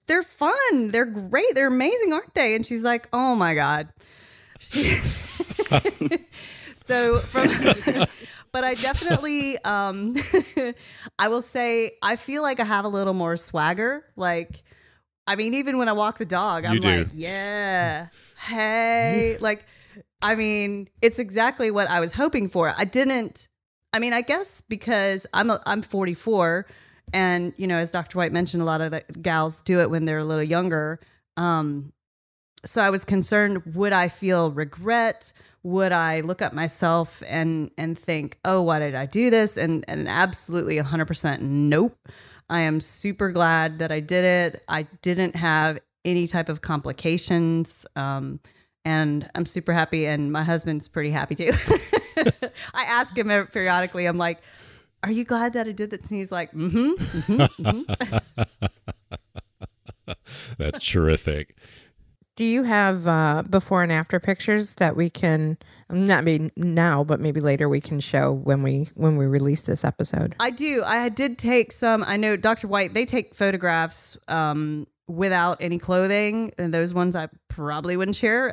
they're fun. They're great. They're amazing, aren't they? And she's like, oh my God. So but I definitely, I will say, I feel like I have a little more swagger. Even when I walk the dog, I'm like, yeah, hey, it's exactly what I was hoping for. I guess because I'm 44, and, as Dr. White mentioned, a lot of the gals do it when they're a little younger. So I was concerned, would I feel regret? Would I look at myself and think, oh, why did I do this? And absolutely 100% nope. I am super glad that I did it. I didn't have any type of complications. And I'm super happy. And my husband's pretty happy too. I ask him periodically, I'm like, are you glad that I did this? And he's like, That's terrific. Do you have before and after pictures that we can, not maybe now, but maybe later we can show when we release this episode? I do. I did take some. I know Dr. White, they take photographs without any clothing, and those ones I probably wouldn't share.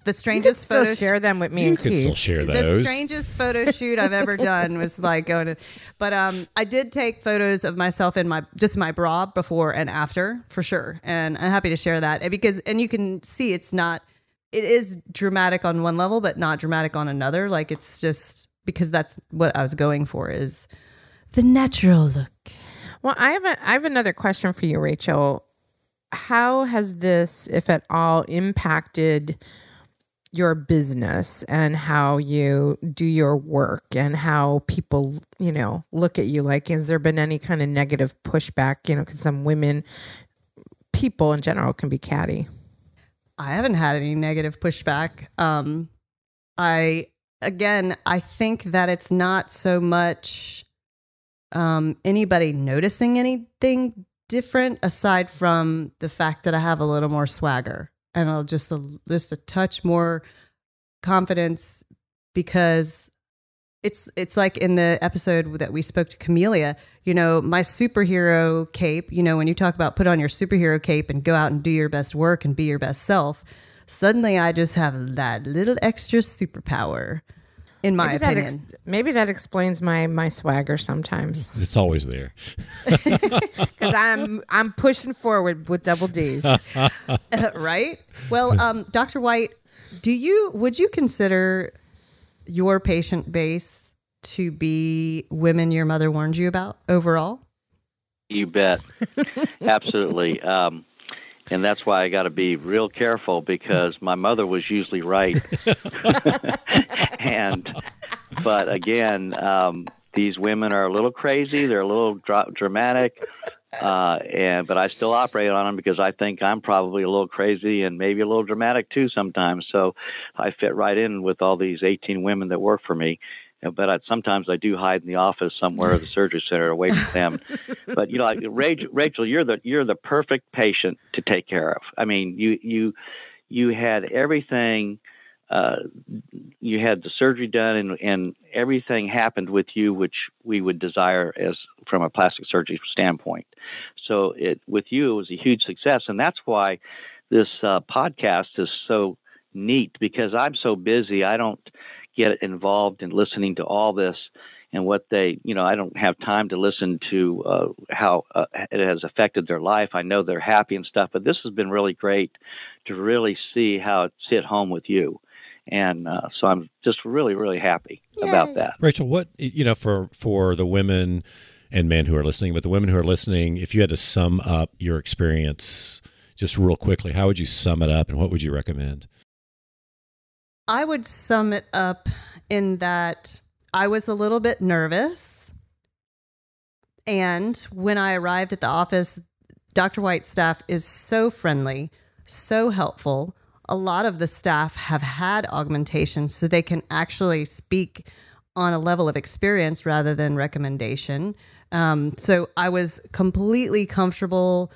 The strangest photo. Still share them with me and Keith. Still share those. The strangest photo shoot I've ever done was going to. But I did take photos of myself in my bra before and after for sure, and I'm happy to share that and you can see it is dramatic on one level, but not dramatic on another. It's just because that's what I was going for, is the natural look. Well, I have another question for you, Rachel. How has this, if at all, impacted your business and how you do your work and how people, look at you? Like, has there been any kind of negative pushback? Because some women, people in general, can be catty. I haven't had any negative pushback. I think that it's not so much anybody noticing anything different aside from the fact that I have a little more swagger and I'll just a touch more confidence, because it's like in the episode that we spoke to Camellia, my superhero cape, when you talk about put on your superhero cape and go out and do your best work and be your best self, suddenly I just have that little extra superpower, in my opinion. Maybe that explains my swagger sometimes. It's always there. Because I'm pushing forward with double D's. Right? Well, Dr. White, would you consider your patient base to be women your mother warned you about overall? You bet. Absolutely. And that's why I got to be real careful, because my mother was usually right. But again, these women are a little crazy. They're a little dramatic. But I still operate on them because I think I'm probably a little crazy and maybe a little dramatic too sometimes. So I fit right in with all these 18 women that work for me. But sometimes I do hide in the office somewhere at the surgery center away from them. But like Rachel, you're the perfect patient to take care of. I mean, you had everything. You had the surgery done, and everything happened with you, which we would desire as from a plastic surgery standpoint. So with you, it was a huge success, and that's why this podcast is so neat, because I'm so busy. I don't get involved in listening to all this and what they, I don't have time to listen to how it has affected their life. I know they're happy and stuff, but this has been really great to really see how it's hit home with you. And so I'm just really, really happy about that. Rachel, what, for the women and men who are listening, but the women who are listening, if you had to sum up your experience just real quickly, how would you sum it up and what would you recommend? I would sum it up in that I was a little bit nervous. And when I arrived at the office, Dr. White's staff is so friendly, so helpful. A lot of the staff have had augmentation, so they can actually speak on a level of experience rather than recommendation. So I was completely comfortable.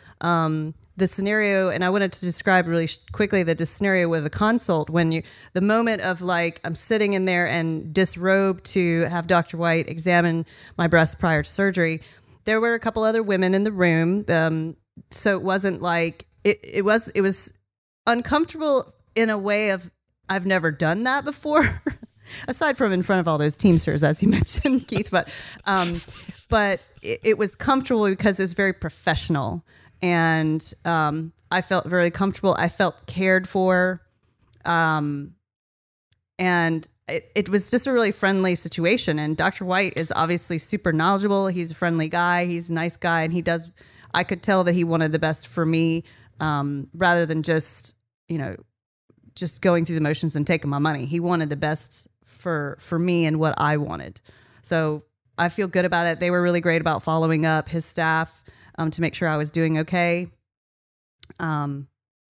The scenario, and I wanted to describe really quickly the scenario with a consult, when the moment of like, I'm sitting in there and disrobed to have Dr. White examine my breast prior to surgery. There were a couple other women in the room. So it wasn't like, it was uncomfortable in a way of, I've never done that before, aside from in front of all those Teamsters, as you mentioned, Kieth, but it was comfortable because it was very professional. And I felt very comfortable. I felt cared for. And it was just a really friendly situation. And Dr. White is obviously super knowledgeable. He's a friendly guy. He's a nice guy. And I could tell that he wanted the best for me, rather than just going through the motions and taking my money. He wanted the best for me and what I wanted. So I feel good about it. They were really great about following up, his staff, to make sure I was doing okay. But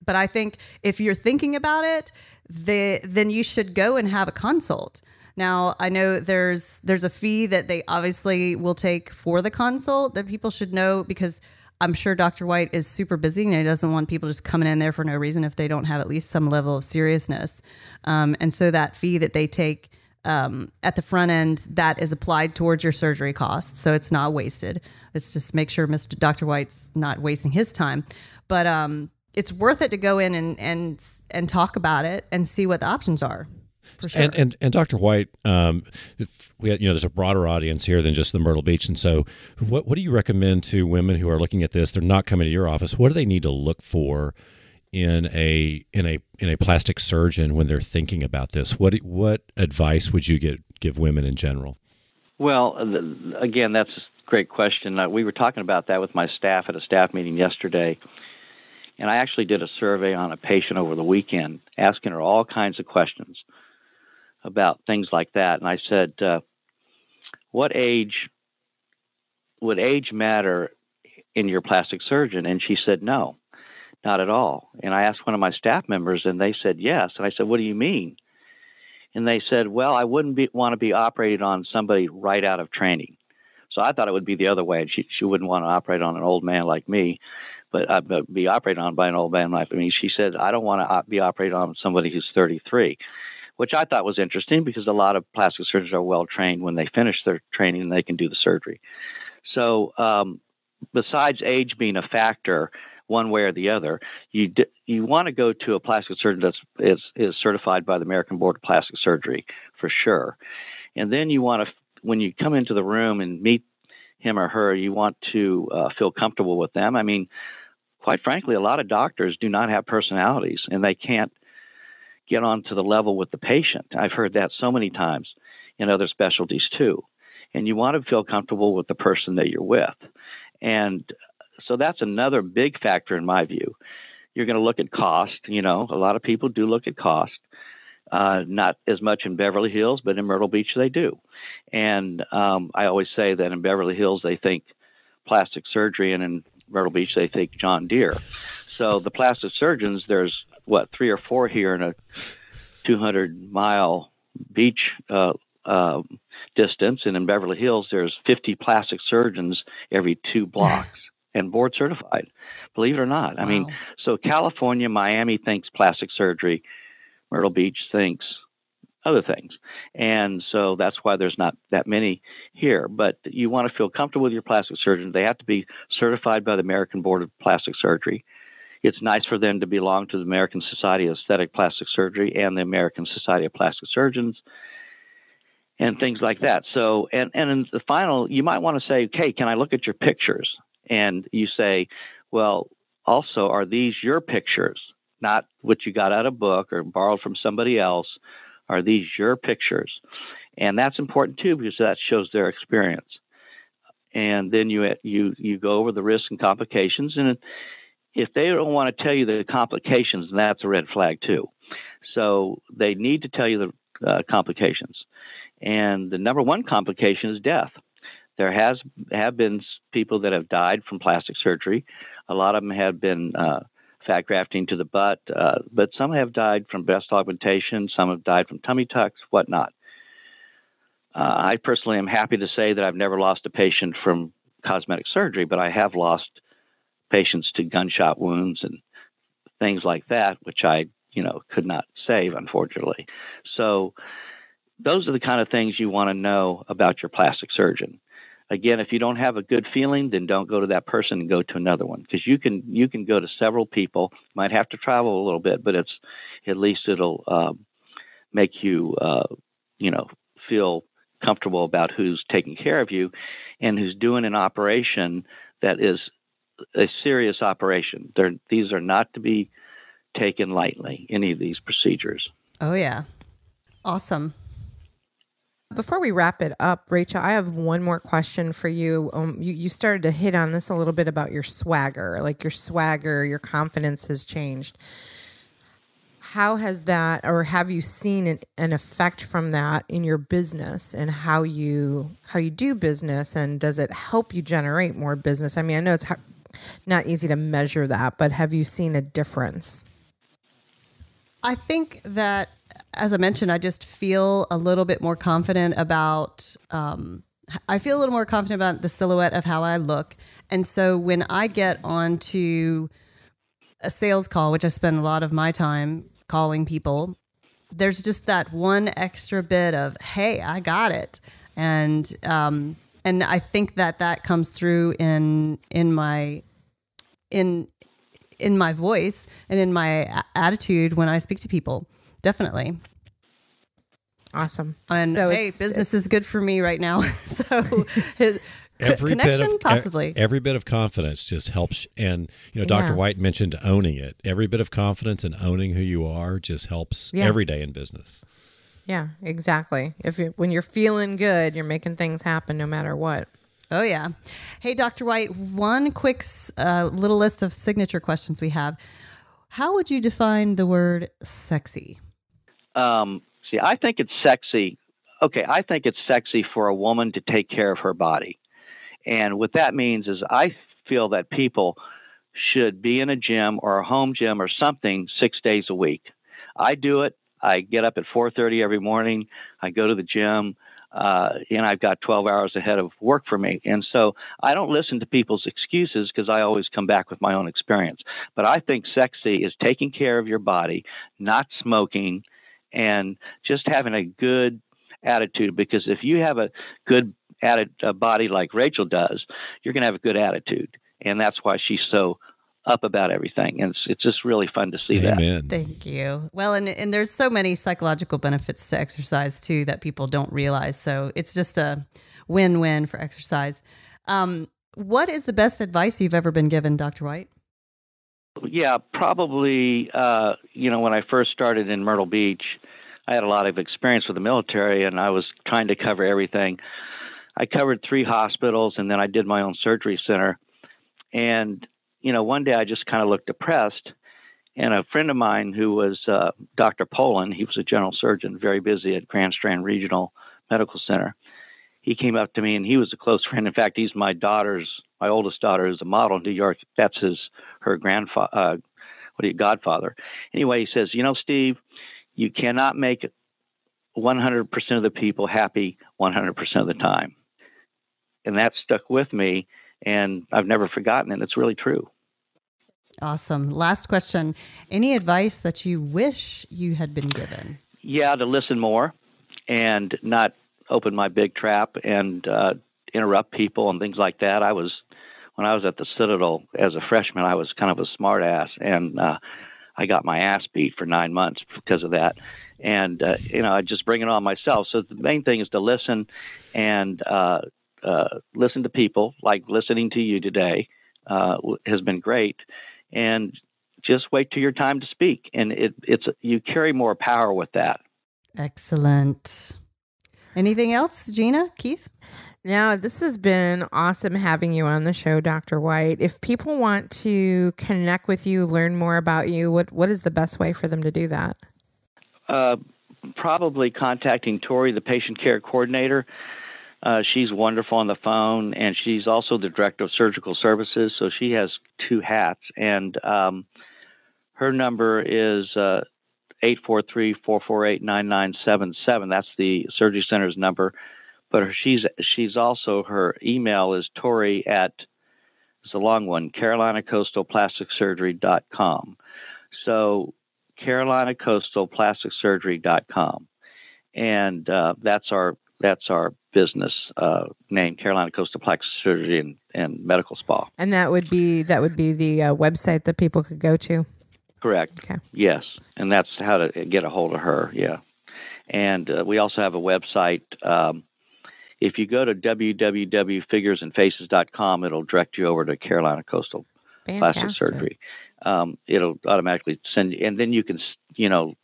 I think if you're thinking about it, then you should go and have a consult. Now, I know there's a fee that they obviously will take for the consult that people should know, because I'm sure Dr. White is super busy and he doesn't want people just coming in there for no reason if they don't have at least some level of seriousness. And so that fee that they take at the front end, that is applied towards your surgery costs. So it's not wasted. It's just make sure Dr. White's not wasting his time. But it's worth it to go in and talk about it and see what the options are. For sure. And Dr. White, there's a broader audience here than just the Myrtle Beach. And so what do you recommend to women who are looking at this? They're not coming to your office. What do they need to look for in a plastic surgeon when they're thinking about this? What advice would you give women in general? Well, again, that's a great question. We were talking about that with my staff at a staff meeting yesterday. And I actually did a survey on a patient over the weekend, asking her all kinds of questions about things like that. And I said, would age matter in your plastic surgeon? And she said, no, not at all. And I asked one of my staff members, and they said yes. And I said, what do you mean? And they said, well, I wouldn't want to be operated on somebody right out of training. So I thought it would be the other way. She wouldn't want to operate on an old man like me, but be operated on by an old man like me. She said, I don't want to be operated on somebody who's 33, which I thought was interesting because a lot of plastic surgeons are well trained. When they finish their training, they can do the surgery. So besides age being a factor, one way or the other, you want to go to a plastic surgeon that is certified by the American Board of Plastic Surgery for sure. And then you want to, when you come into the room and meet him or her, you want to feel comfortable with them. I mean, quite frankly, a lot of doctors do not have personalities, and they can't get on to the level with the patient. I've heard that so many times in other specialties too. And you want to feel comfortable with the person that you're with. And so that's another big factor in my view. You're going to look at cost. You know, a lot of people do look at cost. Not as much in Beverly Hills, but in Myrtle Beach they do. And I always say that in Beverly Hills they think plastic surgery, and in Myrtle Beach they think John Deere. So the plastic surgeons, there's 3 or 4 here in a 200-mile beach distance, and in Beverly Hills there's 50 plastic surgeons every 2 blocks and board certified, believe it or not. I mean, so California, Miami thinks plastic surgery, Myrtle Beach thinks other things. And so that's why there's not that many here. But you want to feel comfortable with your plastic surgeon. They have to be certified by the American Board of Plastic Surgery. It's nice for them to belong to the American Society of Aesthetic Plastic Surgery and the American Society of Plastic Surgeons and things like that. So, and in the final, you might want to say, okay, can I look at your pictures? And you say, well, also, are these your pictures? Not what you got out of a book or borrowed from somebody else. Are these your pictures? And that's important too, because that shows their experience. And then you go over the risks and complications. And if they don't want to tell you the complications, that's a red flag too. So they need to tell you the complications. And the number one complication is death. There have been people that have died from plastic surgery. A lot of them have been fat grafting to the butt, but some have died from breast augmentation. Some have died from tummy tucks, whatnot. I personally am happy to say that I've never lost a patient from cosmetic surgery, but I have lost patients to gunshot wounds and things like that, which I, could not save, unfortunately. So those are the kind of things you want to know about your plastic surgeon. Again, if you don't have a good feeling, then don't go to that person and go to another one, because you can go to several people. You might have to travel a little bit, but at least it'll make you feel comfortable about who's taking care of you and who's doing an operation that is a serious operation. These are not to be taken lightly, any of these procedures. Oh yeah, awesome. Before we wrap it up, Rachel, I have one more question for you. You started to hit on this a little bit about your swagger, your confidence has changed. How has that, or have you seen an effect from that in your business and how you do business, and does it help you generate more business? I mean, I know it's not easy to measure that, but have you seen a difference? I think that, as I mentioned, I just feel a little bit more confident about, I feel a little more confident about the silhouette of how I look. And so when I get onto a sales call, which I spend a lot of my time calling people, there's just that one extra bit of, hey, I got it. And I think that comes through in my voice and in my attitude when I speak to people. Definitely. Awesome. And so business is good for me right now. So connection, possibly. Every bit of confidence just helps. And, Dr. White mentioned owning it. Every bit of confidence and owning who you are just helps every day in business. Yeah, exactly. When you're feeling good, you're making things happen no matter what. Oh, yeah. Hey, Dr. White, one quick little list of signature questions we have. How would you define the word sexy? I think it's sexy. Okay, I think it's sexy for a woman to take care of her body. And what that means is I feel that people should be in a gym or a home gym or something 6 days a week. I do it. I get up at 4:30 every morning. I go to the gym, and I've got 12 hours ahead of work for me. And so I don't listen to people's excuses because I always come back with my own experience. But I think sexy is taking care of your body, not smoking, and just having a good attitude. Because if you have a good body like Rachel does, you're going to have a good attitude. And that's why she's so up about everything. And it's just really fun to see Amen. that. Thank you. Well, and there's so many psychological benefits to exercise too that people don't realize. So it's just a win-win for exercise. What is the best advice you've ever been given, Dr. White? Yeah, probably, when I first started in Myrtle Beach, I had a lot of experience with the military, and I was trying to cover everything. I covered 3 hospitals, and then I did my own surgery center. And, one day I just kind of looked depressed, and a friend of mine who was Dr. Poland, he was a general surgeon, very busy at Grand Strand Regional Medical Center. He came up to me, and he was a close friend. In fact, he's my oldest daughter is a model in New York. That's her godfather. Anyway, he says, Steve, you cannot make 100% of the people happy 100% of the time. And that stuck with me, and I've never forgotten it. It's really true. Awesome. Last question. Any advice that you wish you had been given? Yeah, to listen more and not open my big trap and interrupt people and things like that. When I was at the Citadel as a freshman, I was kind of a smart ass, and I got my ass beat for 9 months because of that. And, I just bring it on myself. So the main thing is to listen and listen to people, like listening to you today has been great. And just wait till your time to speak. And you carry more power with that. Excellent. Anything else, Gina, Kieth? Now, this has been awesome having you on the show, Dr. White. If people want to connect with you, learn more about you, what is the best way for them to do that? Probably contacting Tori, the patient care coordinator. She's wonderful on the phone, and she's also the director of surgical services, so she has 2 hats. And her number is 843-448-9977. That's the surgery center's number. But she's also, her email is Tori at, it's a long one, CarolinaCoastalPlasticSurgery.com. So CarolinaCoastalPlasticSurgery.com. And that's our business name, Carolina Coastal Plastic Surgery and Medical Spa. And that would be the website that people could go to? Correct. Okay. Yes. And that's how to get a hold of her. Yeah. And we also have a website. If you go to www.figuresandfaces.com, it'll direct you over to Carolina Coastal Plastic Surgery. It'll automatically send you, and then you can,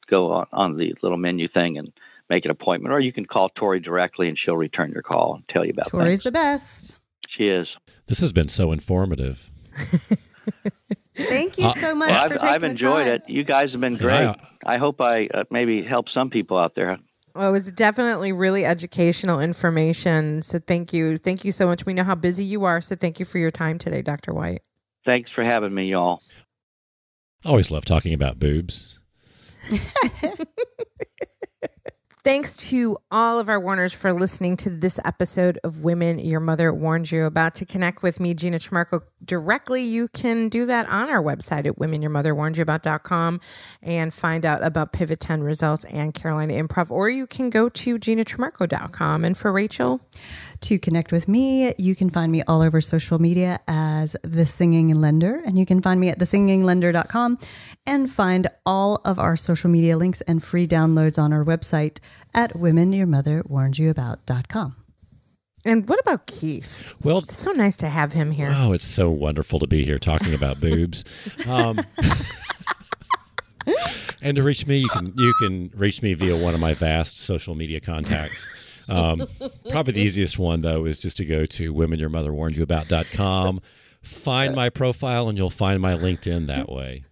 go on the little menu thing and make an appointment, or you can call Tori directly and she'll return your call and tell you about Tori's things. the best. She is. This has been so informative. Thank you so much for taking the time. I've enjoyed it. You guys have been great. I hope I maybe help some people out there. Well, it was definitely really educational information. So thank you. Thank you so much. We know how busy you are. So thank you for your time today, Dr. White. Thanks for having me, y'all. I always love talking about boobs. Thanks to all of our Warners for listening to this episode of Women Your Mother Warned You About. To connect with me, Gina Trimarco, directly, you can do that on our website at womenyourmotherwarnedyouabout.com and find out about Pivot 10 results and Carolina Improv, or you can go to ginatrimarco.com. And for Rachel? To connect with me, you can find me all over social media as The Singing Lender, and you can find me at thesinginglender.com and find all of our social media links and free downloads on our website at womenyourmotherwarnedyouabout.com. And what about Kieth? Well, it's so nice to have him here. Oh, it's so wonderful to be here talking about boobs. And to reach me, you can reach me via one of my vast social media contacts. Probably the easiest one, though, is just to go to womenyourmotherwarnedyouabout.com, find my profile, and you'll find my LinkedIn that way.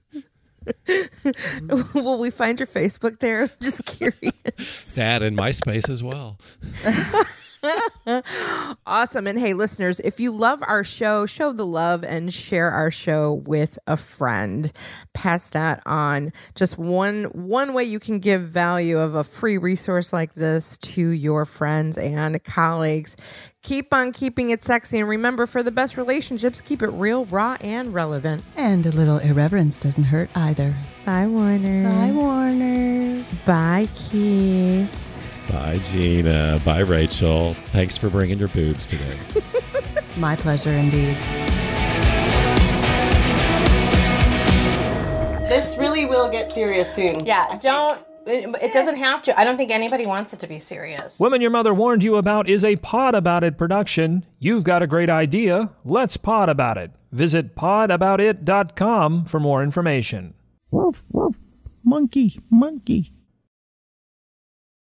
Will we find your Facebook there? I'm just curious. That and MySpace as well. Awesome. And hey, listeners, if you love our show, show the love and share our show with a friend. Pass that on. Just one way you can give value of a free resource like this to your friends and colleagues. Keep on keeping it sexy. And remember, for the best relationships, keep it real, raw, and relevant. And a little irreverence doesn't hurt either. Bye, Warner. Bye, Warners. Bye, Keith. Bye, Gina. Bye, Rachel. Thanks for bringing your boobs today. My pleasure indeed. This really will get serious soon. Yeah, it doesn't have to. I don't think anybody wants it to be serious. Women Your Mother Warned You About is a Pod About It production. You've got a great idea. Let's pod about it. Visit podaboutit.com for more information. Woof, woof. Monkey, monkey.